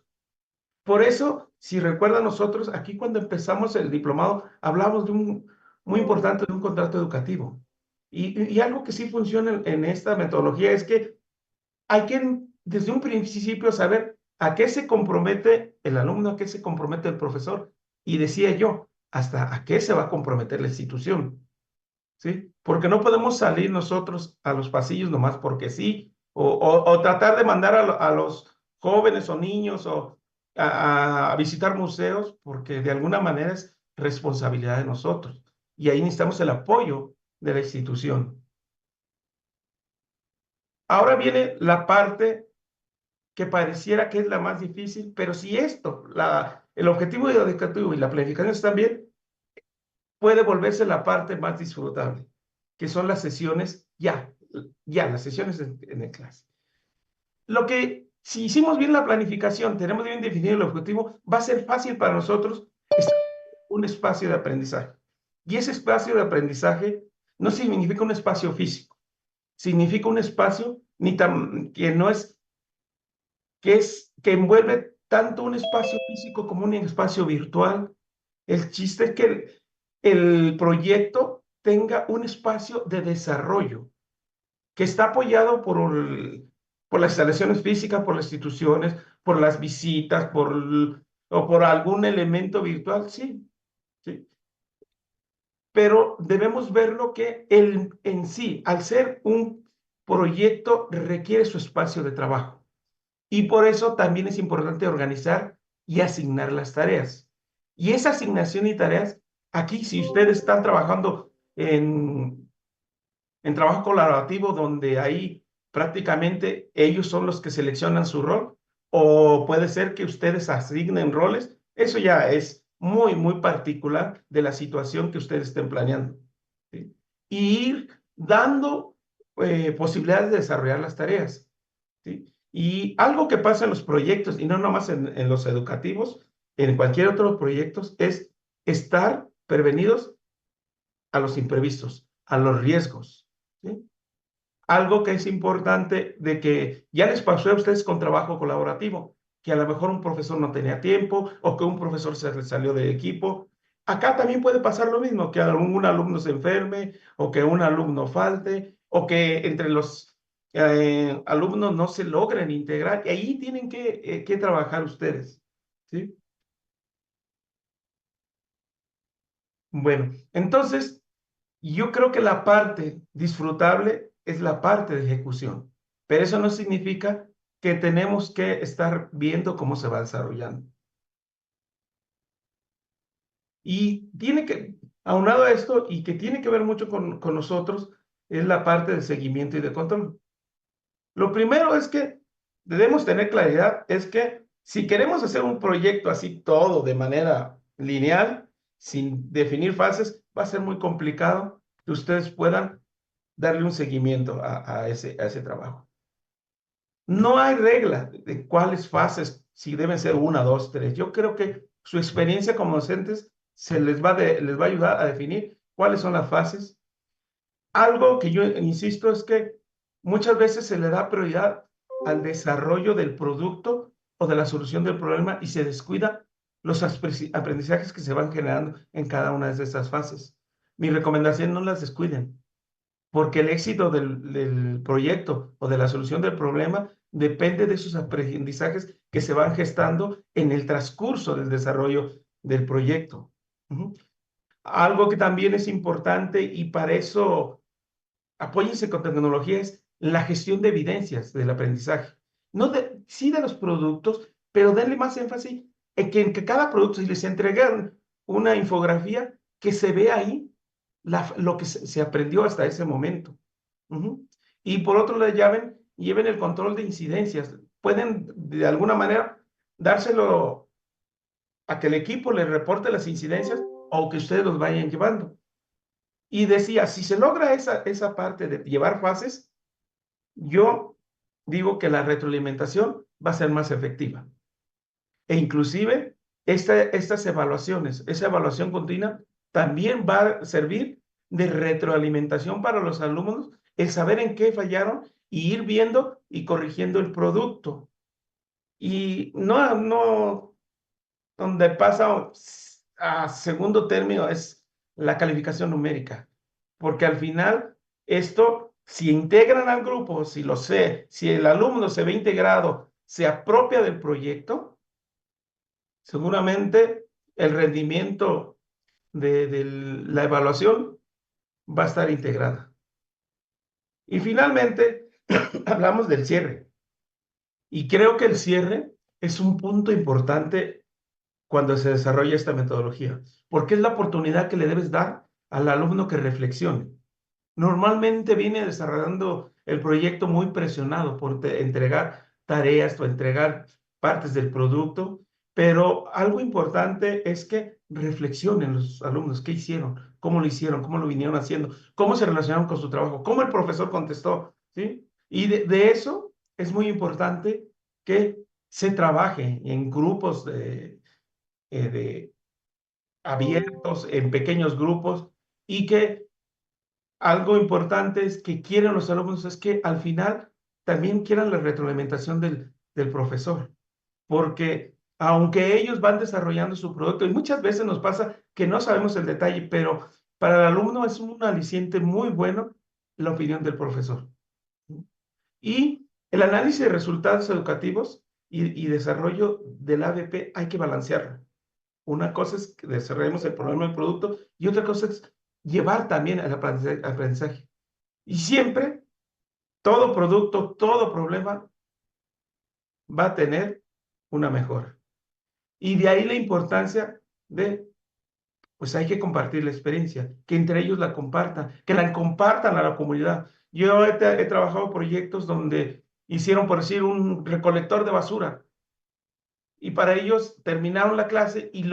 Por eso, si recuerdan nosotros, aquí cuando empezamos el diplomado, hablamos de muy importante de un contrato educativo. Y algo que sí funciona en esta metodología es que hay que desde un principio saber a qué se compromete el alumno, a qué se compromete el profesor. Y decía yo, hasta a qué se va a comprometer la institución, ¿sí? Porque no podemos salir nosotros a los pasillos nomás porque sí, o tratar de mandar a los jóvenes o niños a visitar museos, porque de alguna manera es responsabilidad de nosotros. Y ahí necesitamos el apoyo de la institución. Ahora viene la parte que pareciera que es la más difícil, pero si esto, el objetivo educativo y la planificación están bien, puede volverse la parte más disfrutable, que son las sesiones las sesiones en el clase. Lo que, si hicimos bien la planificación, tenemos bien definido el objetivo, va a ser fácil para nosotros un espacio de aprendizaje. Y ese espacio de aprendizaje no significa un espacio físico, significa un espacio que no es que envuelve tanto un espacio físico como un espacio virtual. El chiste es que el proyecto tenga un espacio de desarrollo que está apoyado por las instalaciones físicas, por las instituciones, por las visitas, o por algún elemento virtual, sí, sí. Pero debemos verlo que en sí, al ser un proyecto, requiere su espacio de trabajo. Y por eso también es importante organizar y asignar las tareas. Y esa asignación y tareas, aquí si ustedes están trabajando en trabajo colaborativo, donde ahí prácticamente ellos son los que seleccionan su rol, o puede ser que ustedes asignen roles, eso ya es muy particular de la situación que ustedes estén planeando, ¿sí? Y ir dando posibilidades de desarrollar las tareas, ¿sí? Y algo que pasa en los proyectos, y no nomás en los educativos, en cualquier otro proyecto, es estar prevenidos a los imprevistos, a los riesgos, ¿sí? Algo que es importante de que ya les pasó a ustedes con trabajo colaborativo, que a lo mejor un profesor no tenía tiempo o que un profesor se salió del equipo. Acá también puede pasar lo mismo, que algún alumno se enferme o que un alumno falte o que entre los alumnos no se logren integrar y ahí tienen que trabajar ustedes, ¿sí? Bueno, entonces yo creo que la parte disfrutable es la parte de ejecución, pero eso no significa que tenemos que estar viendo cómo se va desarrollando. Y aunado a esto, y que tiene que ver mucho con nosotros, es la parte de seguimiento y de control. Lo primero es que debemos tener claridad, es que si queremos hacer un proyecto así todo de manera lineal, sin definir fases, va a ser muy complicado que ustedes puedan darle un seguimiento a ese trabajo. No hay regla de cuáles fases, si deben ser 1, 2, 3. Yo creo que su experiencia como docentes les va a ayudar a definir cuáles son las fases. Algo que yo insisto es que muchas veces se le da prioridad al desarrollo del producto o de la solución del problema y se descuida los aprendizajes que se van generando en cada una de estas fases. Mi recomendación: no las descuiden, porque el éxito del proyecto o de la solución del problema depende de esos aprendizajes que se van gestando en el transcurso del desarrollo del proyecto. Algo que también es importante, y para eso apóyense con tecnología, es la gestión de evidencias del aprendizaje. No sí de los productos, pero denle más énfasis en que cada producto, si les entregan una infografía, que se vea ahí lo que se aprendió hasta ese momento. Y por otro lado, lleven el control de incidencias. Pueden, de alguna manera, dárselo a que el equipo les reporte las incidencias o que ustedes los vayan llevando. Y decía, si se logra esa parte de llevar fases, yo digo que la retroalimentación va a ser más efectiva. E inclusive, estas evaluaciones, esa evaluación continua, también va a servir de retroalimentación para los alumnos, el saber en qué fallaron y ir viendo y corrigiendo el producto. Y no, donde pasa a segundo término es la calificación numérica, porque al final esto, si integran al grupo, si el alumno se ve integrado, se apropia del proyecto, seguramente el rendimiento de la evaluación va a estar integrada. Y finalmente, hablamos del cierre. Y creo que el cierre es un punto importante cuando se desarrolla esta metodología, porque es la oportunidad que le debes dar al alumno que reflexione. Normalmente viene desarrollando el proyecto muy presionado por entregar tareas o entregar partes del producto, pero algo importante es que reflexionen los alumnos qué hicieron, cómo lo vinieron haciendo, cómo se relacionaron con su trabajo, cómo el profesor contestó, ¿sí? Y de eso es muy importante que se trabaje en grupos abiertos, en pequeños grupos, y que algo importante es que quieren los alumnos es que al final también quieran la retroalimentación del profesor, porque aunque ellos van desarrollando su producto, y muchas veces nos pasa que no sabemos el detalle, pero para el alumno es un aliciente muy bueno la opinión del profesor. Y el análisis de resultados educativos y desarrollo del ABP hay que balancearlo. Una cosa es que desarrollemos el problema del producto y otra cosa es llevar también al aprendizaje. Y siempre, todo producto, todo problema va a tener una mejora. Y de ahí la importancia pues hay que compartir la experiencia, que entre ellos la compartan, que la compartan a la comunidad. Yo he trabajado proyectos donde hicieron, por decir, un recolector de basura. Y para ellos terminaron la clase y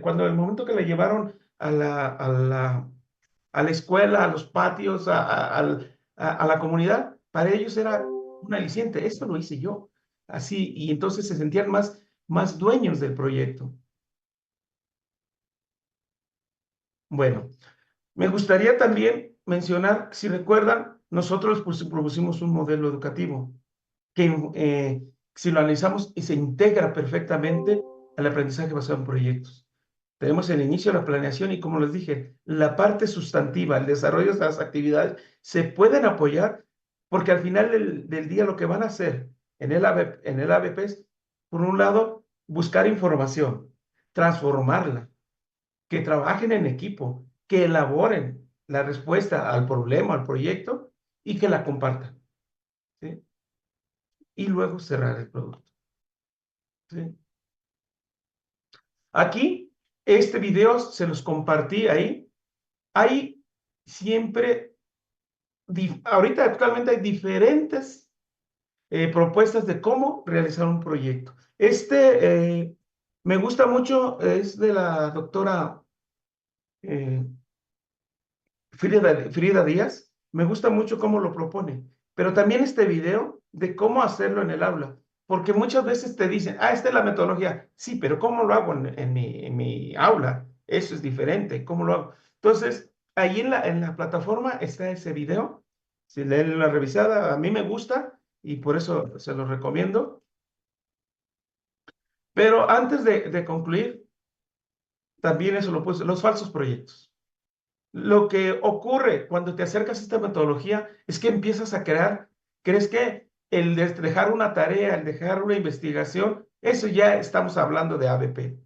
cuando el momento que la llevaron a la escuela, a los patios, a la comunidad, para ellos era un aliciente. Esto lo hice yo. Así, y entonces se sentían más dueños del proyecto. Bueno, me gustaría también mencionar, si recuerdan, nosotros propusimos un modelo educativo que si lo analizamos y se integra perfectamente al aprendizaje basado en proyectos. Tenemos el inicio, la planeación y, como les dije, la parte sustantiva, el desarrollo de las actividades, se pueden apoyar porque al final del día lo que van a hacer en el ABP es, por un lado, buscar información, transformarla, que trabajen en equipo, que elaboren la respuesta al problema, al proyecto y que la compartan, ¿sí? Y luego cerrar el producto, ¿sí? Aquí, este video se los compartí ahí. Hay siempre, ahorita actualmente hay diferentes propuestas de cómo realizar un proyecto. Me gusta mucho, es de la doctora Frida Díaz. Me gusta mucho cómo lo propone. Pero también este video de cómo hacerlo en el aula. Porque muchas veces te dicen, esta es la metodología. Sí, pero ¿cómo lo hago en mi aula? Eso es diferente. ¿Cómo lo hago? Entonces, ahí en la plataforma está ese video. Si le den una revisada, a mí me gusta y por eso se lo recomiendo. Pero antes de concluir, también eso lo puse, los falsos proyectos. Lo que ocurre cuando te acercas a esta metodología es que empiezas a crees que el dejar una tarea, el dejar una investigación, eso ya estamos hablando de ABP.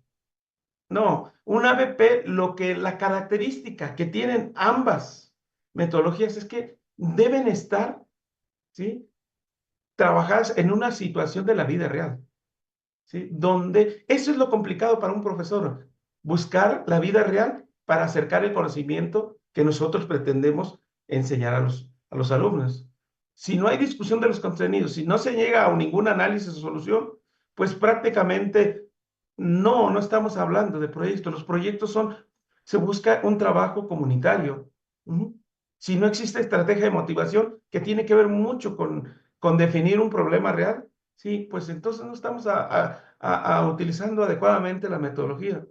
No, un ABP, la característica que tienen ambas metodologías es que deben estar, ¿sí?, trabajadas en una situación de la vida real, ¿sí? Donde eso es lo complicado para un profesor, buscar la vida real para acercar el conocimiento que nosotros pretendemos enseñar a los alumnos. Si no hay discusión de los contenidos, si no se llega a ningún análisis o solución, pues prácticamente no estamos hablando de proyectos. Los proyectos se busca un trabajo comunitario. Si no existe estrategia de motivación, que tiene que ver mucho con definir un problema real, sí, pues entonces no estamos utilizando adecuadamente la metodología.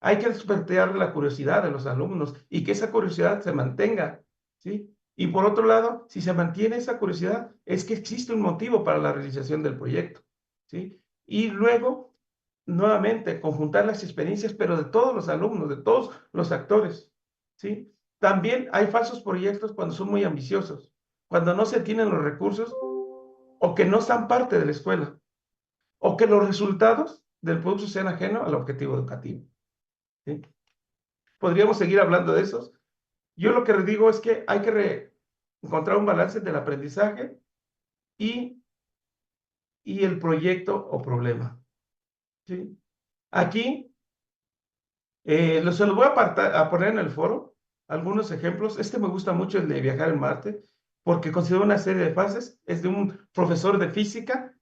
Hay que despertar la curiosidad de los alumnos y que esa curiosidad se mantenga, ¿sí? Y por otro lado, si se mantiene esa curiosidad, es que existe un motivo para la realización del proyecto, ¿sí? Y luego, nuevamente, conjuntar las experiencias, pero de todos los alumnos, de todos los actores, ¿sí? También hay falsos proyectos cuando son muy ambiciosos, cuando no se tienen los recursos o que no están parte de la escuela, o que los resultados del producto sean ajenos al objetivo educativo, ¿sí? Podríamos seguir hablando de esos. Yo lo que les digo es que hay que encontrar un balance del aprendizaje y, y el proyecto o problema, ¿sí? Aquí se los voy a poner en el foro algunos ejemplos. Me gusta mucho, el de viajar en Marte, porque considera una serie de fases. Es de un profesor de física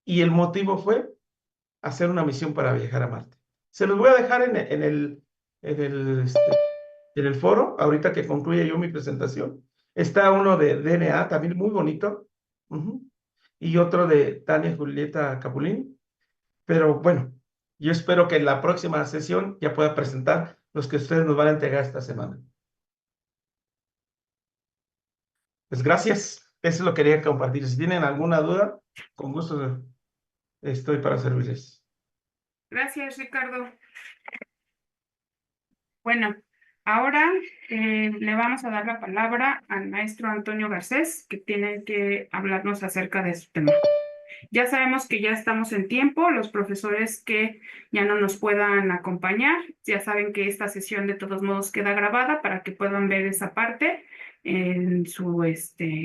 y el motivo fue hacer una misión para viajar a Marte. Se los voy a dejar en el, este, en el foro, ahorita que concluya yo mi presentación. Está uno de DNA, también muy bonito, y otro de Tania Julieta Capulín. Pero bueno, yo espero que en la próxima sesión ya pueda presentar los que ustedes nos van a entregar esta semana. Pues gracias, eso lo quería compartir. Si tienen alguna duda, con gusto estoy para servirles. Gracias, Ricardo. Bueno, ahora le vamos a dar la palabra al maestro Antonio Garcés, que tiene que hablarnos acerca de su tema. Ya sabemos que ya estamos en tiempo, los profesores que ya no nos puedan acompañar, ya saben que esta sesión de todos modos queda grabada para que puedan ver esa parte en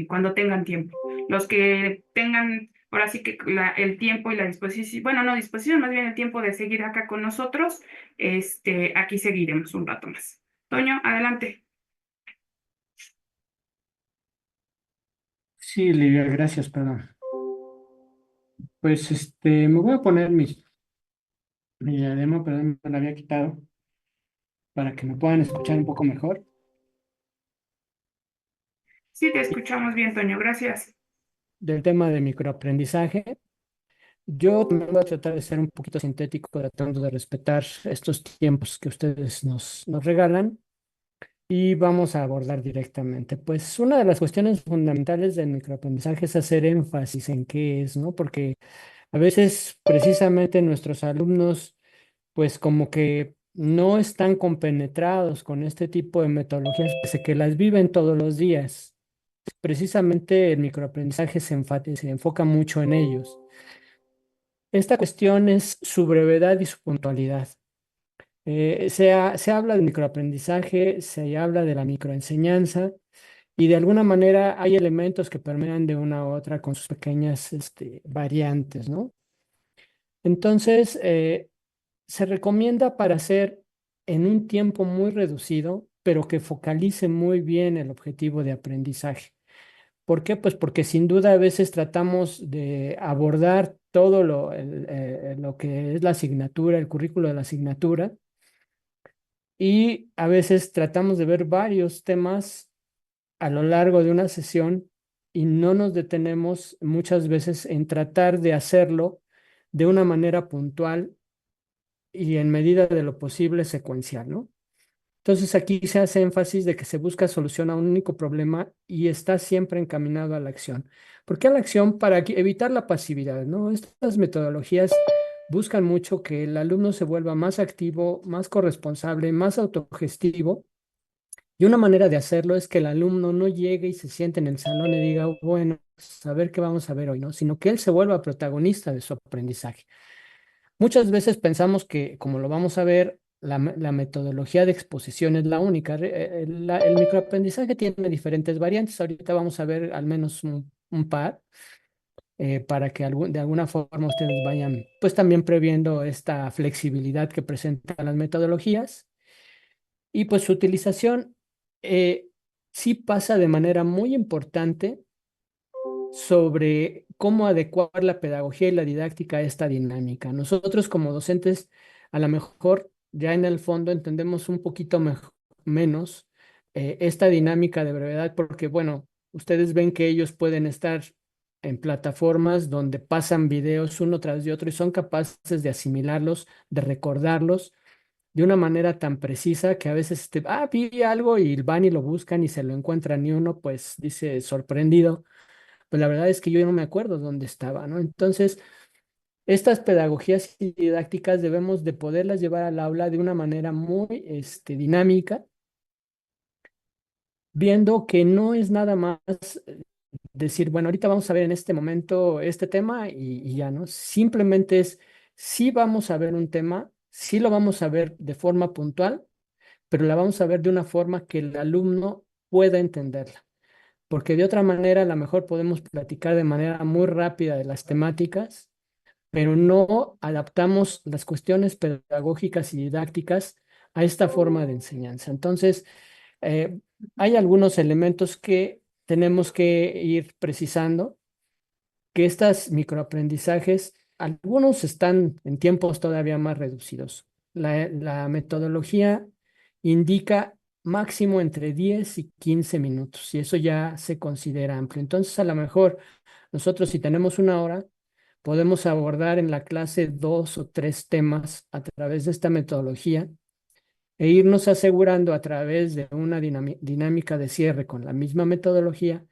cuando tengan tiempo. Los que tengan ahora sí que el tiempo y la disposición, bueno, no disposición, más bien el tiempo de seguir acá con nosotros, aquí seguiremos un rato más. Toño, adelante. Sí, Livia, gracias, perdón. Pues me voy a poner mi diadema, perdón, me la había quitado para que me puedan escuchar un poco mejor. Sí, te escuchamos bien, Toño, gracias. Del tema de microaprendizaje. Yo también voy a tratar de ser un poquito sintético, tratando de respetar estos tiempos que ustedes nos regalan y vamos a abordar directamente. Pues una de las cuestiones fundamentales del microaprendizaje es hacer énfasis en qué es, ¿no? Porque a veces precisamente nuestros alumnos pues como que no están compenetrados con este tipo de metodologías, pese que las viven todos los días. Precisamente el microaprendizaje se enfoca mucho en ellos. Esta cuestión es su brevedad y su puntualidad. Se habla de microaprendizaje, se habla de la microenseñanza y de alguna manera hay elementos que permean de una a otra con sus pequeñas variantes, ¿no? Entonces, se recomienda para hacer en un tiempo muy reducido, pero que focalice muy bien el objetivo de aprendizaje. ¿Por qué? Pues porque sin duda a veces tratamos de abordar todo lo que es la asignatura, el currículo de la asignatura, y a veces tratamos de ver varios temas a lo largo de una sesión y no nos detenemos muchas veces en tratar de hacerlo de una manera puntual y en medida de lo posible secuencial, ¿no? Entonces aquí se hace énfasis de que se busca solución a un único problema y está siempre encaminado a la acción. ¿Por qué a la acción? Para evitar la pasividad, ¿no? Estas metodologías buscan mucho que el alumno se vuelva más activo, más corresponsable, más autogestivo. Y una manera de hacerlo es que el alumno no llegue y se siente en el salón y diga, bueno, pues, a ver qué vamos a ver hoy, ¿no? Sino que él se vuelva protagonista de su aprendizaje. Muchas veces pensamos que, como lo vamos a ver, la metodología de exposición es la única. El microaprendizaje tiene diferentes variantes. Ahorita vamos a ver al menos un par para que de alguna forma ustedes vayan pues también previendo esta flexibilidad que presentan las metodologías. Y pues su utilización eh, sí pasa de manera muy importante sobre cómo adecuar la pedagogía y la didáctica a esta dinámica. Nosotros como docentes, a lo mejor ya en el fondo entendemos un poquito menos esta dinámica de brevedad, porque bueno, ustedes ven que ellos pueden estar en plataformas donde pasan videos uno tras de otro y son capaces de asimilarlos, de recordarlos de una manera tan precisa que a veces vi algo y van y lo buscan y se lo encuentran y uno pues dice sorprendido pues la verdad es que yo no me acuerdo dónde estaba, ¿no? Entonces, estas pedagogías y didácticas debemos de poderlas llevar al aula de una manera muy dinámica, viendo que no es nada más decir, bueno, ahorita vamos a ver en este momento este tema y ya, ¿no? Simplemente es, sí vamos a ver un tema, sí lo vamos a ver de forma puntual, pero la vamos a ver de una forma que el alumno pueda entenderla. Porque de otra manera a lo mejor podemos platicar de manera muy rápida de las temáticas, pero no adaptamos las cuestiones pedagógicas y didácticas a esta forma de enseñanza. Entonces, eh, hay algunos elementos que tenemos que ir precisando, que estos microaprendizajes, algunos están en tiempos todavía más reducidos. La metodología indica máximo entre 10 y 15 minutos y eso ya se considera amplio. Entonces, a lo mejor nosotros si tenemos una hora, podemos abordar en la clase 2 o 3 temas a través de esta metodología e irnos asegurando a través de una dinámica de cierre con la misma metodología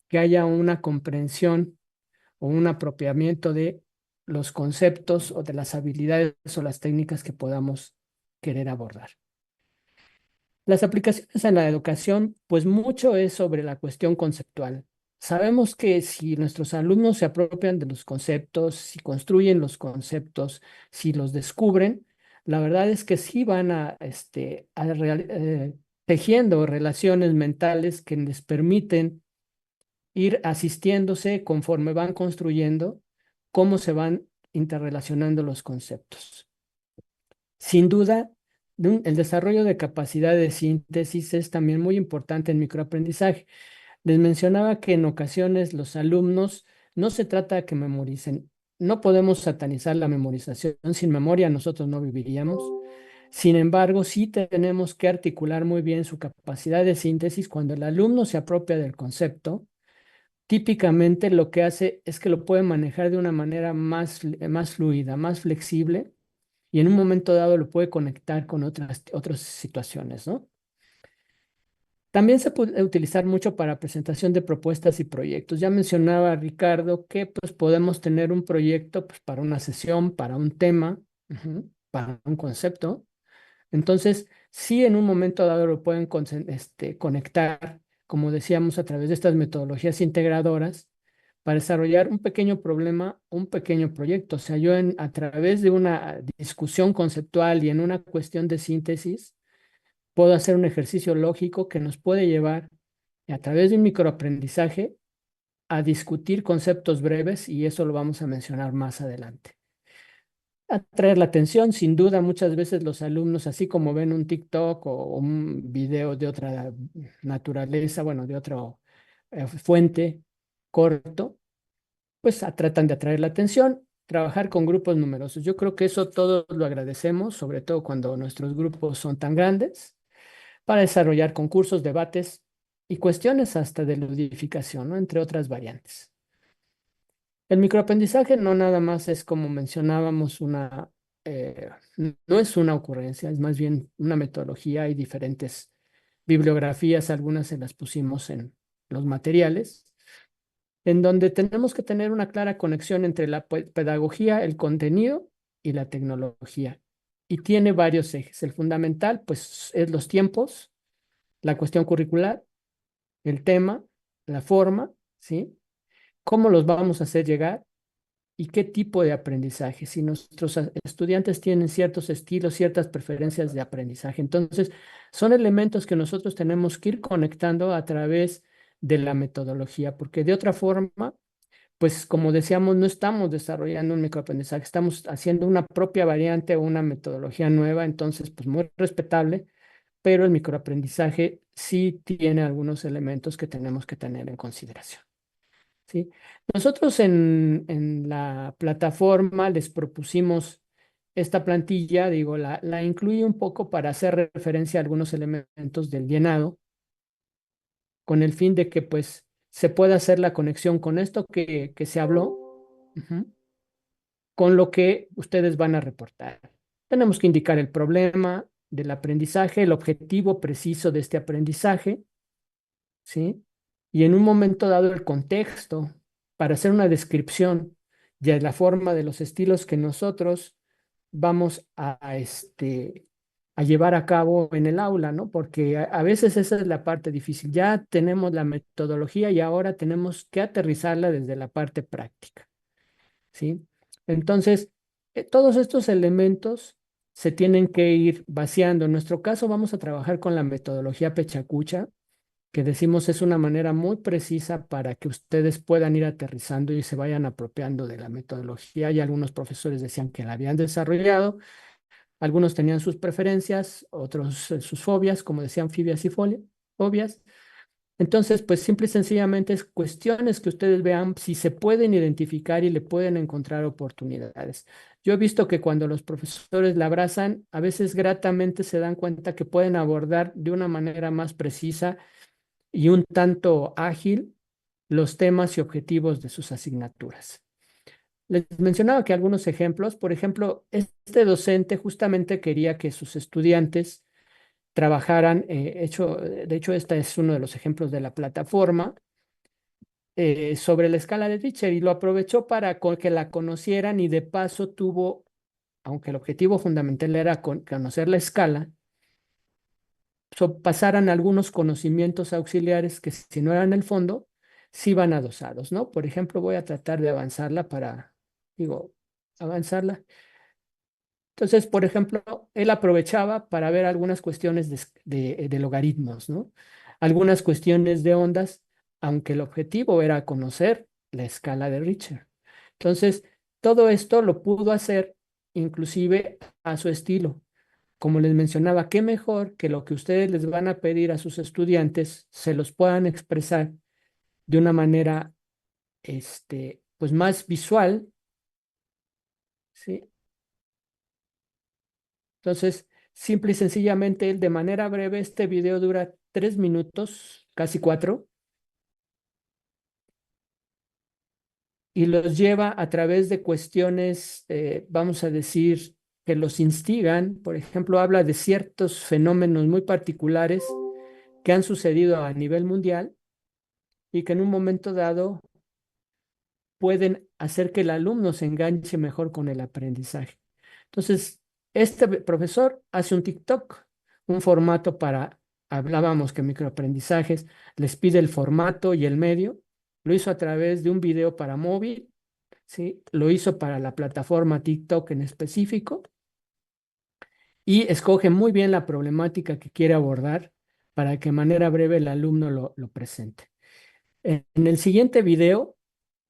que haya una comprensión o un apropiamiento de los conceptos o de las habilidades o las técnicas que podamos querer abordar. Las aplicaciones en la educación, pues mucho es sobre la cuestión conceptual. Sabemos que si nuestros alumnos se apropian de los conceptos, si construyen los conceptos, si los descubren, la verdad es que sí van tejiendo relaciones mentales que les permiten ir asistiéndose conforme van construyendo cómo se van interrelacionando los conceptos. Sin duda, el desarrollo de capacidad de síntesis es también muy importante en microaprendizaje. Les mencionaba que en ocasiones los alumnos no se trata de que memoricen. No podemos satanizar la memorización. Sin memoria nosotros no viviríamos. Sin embargo, sí tenemos que articular muy bien su capacidad de síntesis cuando el alumno se apropia del concepto. Típicamente lo que hace es que lo puede manejar de una manera más fluida, más flexible y en un momento dado lo puede conectar con otras situaciones, ¿no? También se puede utilizar mucho para presentación de propuestas y proyectos. Ya mencionaba Ricardo que pues, podemos tener un proyecto pues, para una sesión, para un tema, para un concepto. Entonces, sí en un momento dado lo pueden conectar, como decíamos, a través de estas metodologías integradoras para desarrollar un pequeño problema, un pequeño proyecto. O sea, yo a través de una discusión conceptual y en una cuestión de síntesis, puedo hacer un ejercicio lógico que nos puede llevar a través de un microaprendizaje a discutir conceptos breves y eso lo vamos a mencionar más adelante. Atraer la atención, sin duda, muchas veces los alumnos, así como ven un TikTok o un video de otra naturaleza, bueno, de otra fuente corto, pues tratan de atraer la atención, trabajar con grupos numerosos. Yo creo que eso todos lo agradecemos, sobre todo cuando nuestros grupos son tan grandes, para desarrollar concursos, debates, y cuestiones hasta de ludificación, ¿no? Entre otras variantes. El microaprendizaje no nada más es como mencionábamos eh, no es una ocurrencia, es más bien una metodología. Hay diferentes bibliografías, algunas se las pusimos en los materiales, en donde tenemos que tener una clara conexión entre la pedagogía, el contenido y la tecnología. Y tiene varios ejes. El fundamental, pues, es los tiempos, la cuestión curricular, el tema, la forma, ¿sí? ¿Cómo los vamos a hacer llegar? ¿Y qué tipo de aprendizaje? Si nuestros estudiantes tienen ciertos estilos, ciertas preferencias de aprendizaje. Entonces, son elementos que nosotros tenemos que ir conectando a través de la metodología, porque de otra forma, pues como decíamos, no estamos desarrollando un microaprendizaje, estamos haciendo una propia variante o una metodología nueva, entonces, pues muy respetable, pero el microaprendizaje sí tiene algunos elementos que tenemos que tener en consideración. ¿Sí? Nosotros en la plataforma les propusimos esta plantilla, digo, la incluí un poco para hacer referencia a algunos elementos del llenado, con el fin de que pues se pueda hacer la conexión con esto que se habló, ujú, con lo que ustedes van a reportar. Tenemos que indicar el problema del aprendizaje, el objetivo preciso de este aprendizaje, ¿sí? Y en un momento dado el contexto para hacer una descripción de la forma de los estilos que nosotros vamos a llevar a cabo en el aula, ¿no? Porque a veces esa es la parte difícil. Ya tenemos la metodología y ahora tenemos que aterrizarla desde la parte práctica, ¿sí? Entonces, todos estos elementos se tienen que ir vaciando. En nuestro caso, vamos a trabajar con la metodología Pechacucha, que decimos es una manera muy precisa para que ustedes puedan ir aterrizando y se vayan apropiando de la metodología. Y algunos profesores decían que la habían desarrollado, algunos tenían sus preferencias, otros sus fobias, como decían fibias y fobias. Entonces, pues simple y sencillamente es cuestiones que ustedes vean si se pueden identificar y le pueden encontrar oportunidades. Yo he visto que cuando los profesores la abrazan, a veces gratamente se dan cuenta que pueden abordar de una manera más precisa y un tanto ágil los temas y objetivos de sus asignaturas. Les mencionaba que algunos ejemplos, por ejemplo, este docente justamente quería que sus estudiantes trabajaran, de hecho, este es uno de los ejemplos de la plataforma, sobre la escala de Richter y lo aprovechó para que la conocieran y de paso tuvo, aunque el objetivo fundamental era conocer la escala, pasaran algunos conocimientos auxiliares que si no eran el fondo, sí van adosados, ¿no? Por ejemplo, voy a tratar de avanzarla digo, avanzarla. Entonces, por ejemplo, él aprovechaba para ver algunas cuestiones de logaritmos, ¿no? Algunas cuestiones de ondas, aunque el objetivo era conocer la escala de Richter. Entonces, todo esto lo pudo hacer inclusive a su estilo. Como les mencionaba, qué mejor que lo que ustedes les van a pedir a sus estudiantes se los puedan expresar de una manera, pues más visual, ¿sí? Entonces, simple y sencillamente, de manera breve, este video dura 3 minutos, casi 4, y los lleva a través de cuestiones, vamos a decir, que los instigan. Por ejemplo, habla de ciertos fenómenos muy particulares que han sucedido a nivel mundial y que en un momento dado pueden hacer que el alumno se enganche mejor con el aprendizaje. Entonces, este profesor hace un TikTok, un formato hablábamos que microaprendizajes, les pide el formato y el medio, lo hizo a través de un video para móvil, ¿sí? Lo hizo para la plataforma TikTok en específico y escoge muy bien la problemática que quiere abordar para que de manera breve el alumno lo presente. En el siguiente video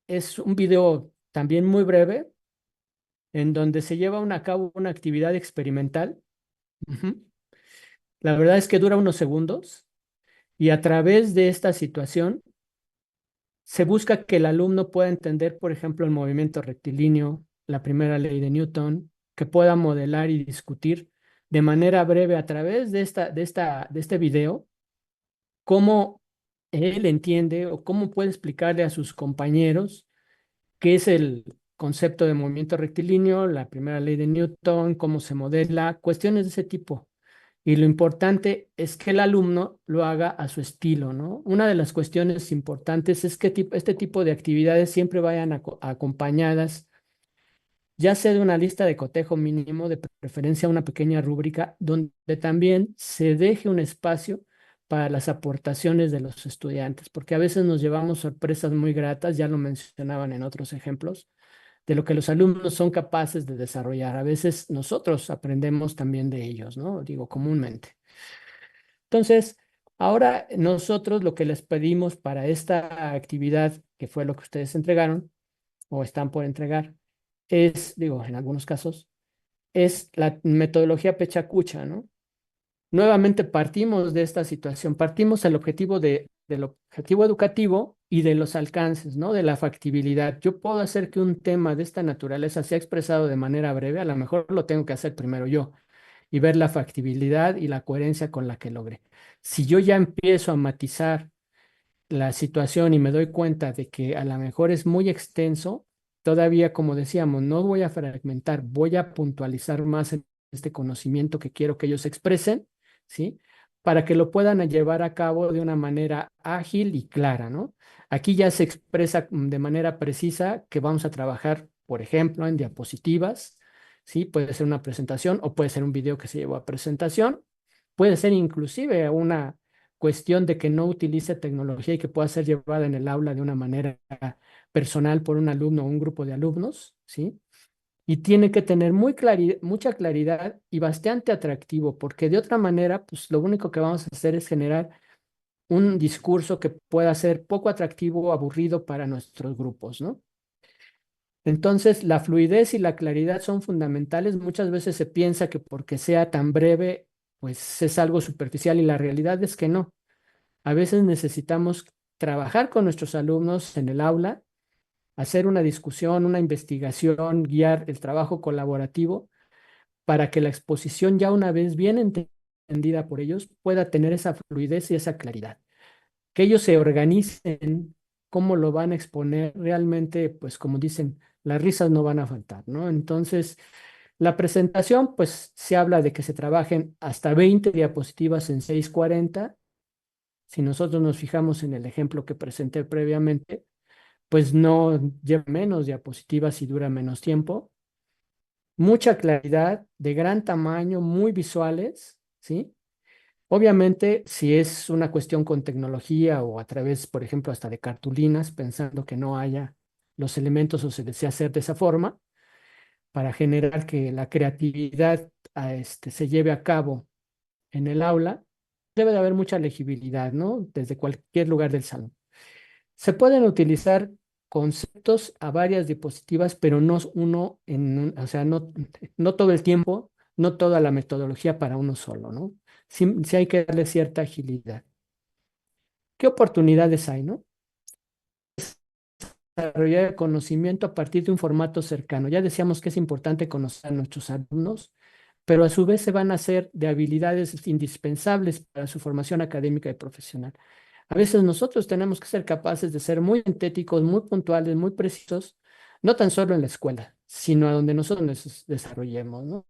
es un video también muy breve, en donde se lleva a cabo una actividad experimental. Ujú. La verdad es que dura unos segundos y a través de esta situación se busca que el alumno pueda entender, por ejemplo, el movimiento rectilíneo, la primera ley de Newton, que pueda modelar y discutir de manera breve a través de este video cómo él entiende o cómo puede explicarle a sus compañeros qué es el concepto de movimiento rectilíneo, la primera ley de Newton, cómo se modela, cuestiones de ese tipo. Y lo importante es que el alumno lo haga a su estilo, ¿no? Una de las cuestiones importantes es que este tipo de actividades siempre vayan acompañadas, ya sea de una lista de cotejo mínimo, de preferencia una pequeña rúbrica, donde también se deje un espacio para las aportaciones de los estudiantes, porque a veces nos llevamos sorpresas muy gratas, ya lo mencionaban en otros ejemplos, de lo que los alumnos son capaces de desarrollar. A veces nosotros aprendemos también de ellos, ¿no? Digo, comúnmente. Entonces, ahora nosotros lo que les pedimos para esta actividad, que fue lo que ustedes entregaron o están por entregar, es, digo, en algunos casos, es la metodología Pechacucha, ¿no? Nuevamente partimos de esta situación, partimos del objetivo educativo y de los alcances, ¿no? De la factibilidad. Yo puedo hacer que un tema de esta naturaleza sea expresado de manera breve, a lo mejor lo tengo que hacer primero yo y ver la factibilidad y la coherencia con la que logré. Si yo ya empiezo a matizar la situación y me doy cuenta de que a lo mejor es muy extenso, todavía, como decíamos, no voy a fragmentar, voy a puntualizar más en este conocimiento que quiero que ellos expresen, ¿sí? Para que lo puedan llevar a cabo de una manera ágil y clara, ¿no? Aquí ya se expresa de manera precisa que vamos a trabajar, por ejemplo, en diapositivas, ¿sí? Puede ser una presentación o puede ser un video que se llevó a presentación, puede ser inclusive una cuestión de que no utilice tecnología y que pueda ser llevada en el aula de una manera personal por un alumno o un grupo de alumnos, ¿sí? Y tiene que tener mucha claridad y bastante atractivo, porque de otra manera, pues lo único que vamos a hacer es generar un discurso que pueda ser poco atractivo o aburrido para nuestros grupos, ¿no? Entonces, la fluidez y la claridad son fundamentales. Muchas veces se piensa que porque sea tan breve, pues es algo superficial y la realidad es que no. A veces necesitamos trabajar con nuestros alumnos en el aula, hacer una discusión, una investigación, guiar el trabajo colaborativo para que la exposición ya una vez bien entendida por ellos pueda tener esa fluidez y esa claridad. Que ellos se organicen, cómo lo van a exponer, realmente, pues como dicen, las risas no van a faltar, ¿no? Entonces, la presentación, pues se habla de que se trabajen hasta 20 diapositivas en 640. Si nosotros nos fijamos en el ejemplo que presenté previamente, pues no lleva menos diapositivas y dura menos tiempo. Mucha claridad, de gran tamaño, muy visuales, ¿sí? Obviamente, si es una cuestión con tecnología o a través, por ejemplo, hasta de cartulinas, pensando que no haya los elementos o se desea hacer de esa forma, para generar que la creatividad se lleve a cabo en el aula, debe de haber mucha legibilidad, ¿no? Desde cualquier lugar del salón. Se pueden utilizar conceptos a varias diapositivas, pero no uno o sea, no todo el tiempo, no toda la metodología para uno solo, ¿no? Sí, sí hay que darle cierta agilidad. ¿Qué oportunidades hay, no? Desarrollar el conocimiento a partir de un formato cercano. Ya decíamos que es importante conocer a nuestros alumnos, pero a su vez se van a hacer de habilidades indispensables para su formación académica y profesional. A veces nosotros tenemos que ser capaces de ser muy sintéticos, muy puntuales, muy precisos, no tan solo en la escuela, sino a donde nosotros nos desarrollemos, ¿no?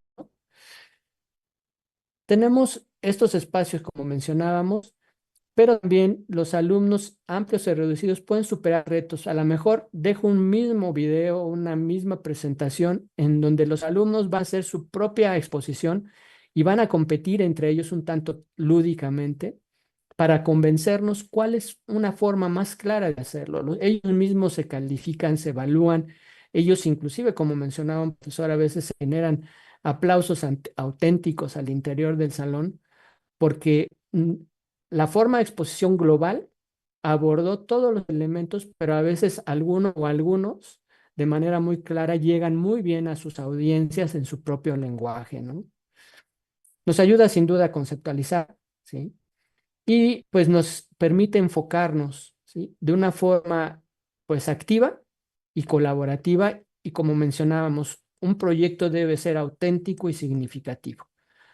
Tenemos estos espacios, como mencionábamos, pero también los alumnos amplios y reducidos pueden superar retos. A lo mejor dejo un mismo video, una misma presentación en donde los alumnos van a hacer su propia exposición y van a competir entre ellos un tanto lúdicamente para convencernos cuál es una forma más clara de hacerlo. Ellos mismos se califican, se evalúan, ellos inclusive, como mencionaba un profesor, a veces generan aplausos auténticos al interior del salón porque la forma de exposición global abordó todos los elementos, pero a veces alguno o algunos de manera muy clara llegan muy bien a sus audiencias en su propio lenguaje, ¿no? Nos ayuda sin duda a conceptualizar, ¿sí? Y pues nos permite enfocarnos, ¿sí? De una forma pues activa y colaborativa y como mencionábamos, un proyecto debe ser auténtico y significativo,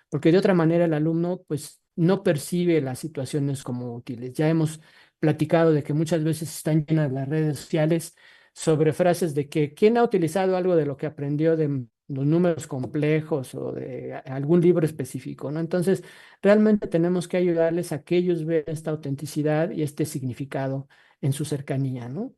porque de otra manera el alumno pues no percibe las situaciones como útiles. Ya hemos platicado de que muchas veces están llenas las redes sociales sobre frases de que quién ha utilizado algo de lo que aprendió de los números complejos o de algún libro específico, ¿no? Entonces, realmente tenemos que ayudarles a que ellos vean esta autenticidad y este significado en su cercanía, ¿no?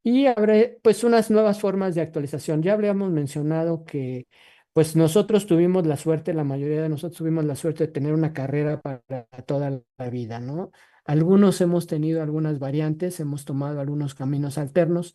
Y habrá pues unas nuevas formas de actualización. Ya habíamos mencionado que pues nosotros tuvimos la suerte, la mayoría de nosotros tuvimos la suerte de tener una carrera para toda la vida, ¿no? Algunos hemos tenido algunas variantes, hemos tomado algunos caminos alternos,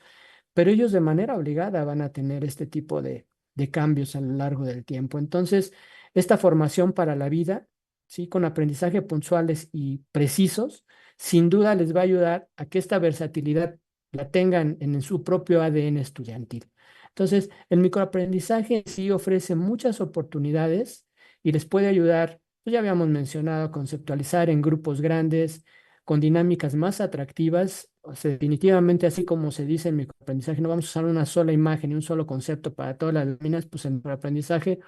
pero ellos de manera obligada van a tener este tipo de cambios a lo largo del tiempo. Entonces, esta formación para la vida, ¿sí? Con aprendizaje puntuales y precisos, sin duda les va a ayudar a que esta versatilidad la tengan en su propio ADN estudiantil. Entonces, el microaprendizaje sí ofrece muchas oportunidades y les puede ayudar, pues ya habíamos mencionado, a conceptualizar en grupos grandes, con dinámicas más atractivas. O sea, definitivamente, así como se dice en microaprendizaje, no vamos a usar una sola imagen y un solo concepto para todas las láminas, pues en microaprendizaje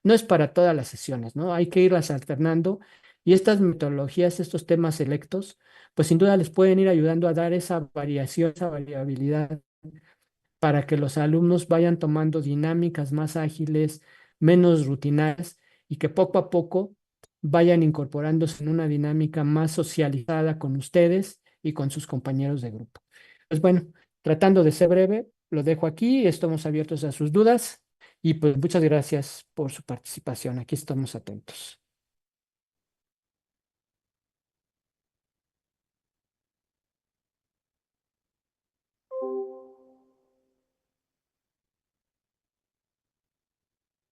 no es para todas las sesiones, ¿no? Hay que irlas alternando y estas metodologías, estos temas selectos, pues sin duda les pueden ir ayudando a dar esa variación, esa variabilidad para que los alumnos vayan tomando dinámicas más ágiles, menos rutinarias y que poco a poco vayan incorporándose en una dinámica más socializada con ustedes y con sus compañeros de grupo. Pues bueno, tratando de ser breve, lo dejo aquí, estamos abiertos a sus dudas y pues muchas gracias por su participación. Aquí estamos atentos.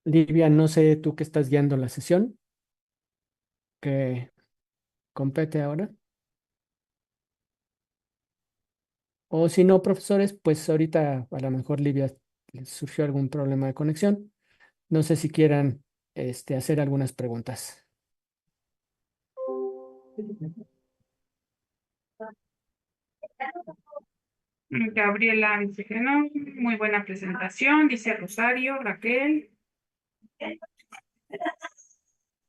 Livia, no sé tú que estás guiando la sesión, que compete ahora. O si no, profesores, pues ahorita a lo mejor Livia les surgió algún problema de conexión. No sé si quieran hacer algunas preguntas. Gabriela dice que no. Muy buena presentación, dice Rosario, Raquel.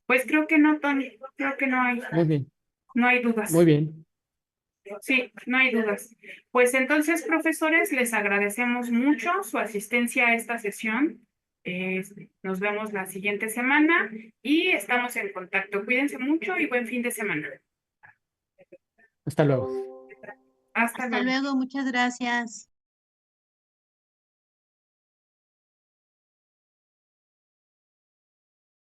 Pues creo que no, Tony. Creo que Muy bien, no hay dudas. muy bien. Sí, no hay dudas. Pues entonces, profesores, les agradecemos mucho su asistencia a esta sesión. Eh, Nos vemos la siguiente semana y estamos en contacto. Cuídense mucho y buen fin de semana. Hasta luego. Hasta Hasta luego. luego, muchas gracias.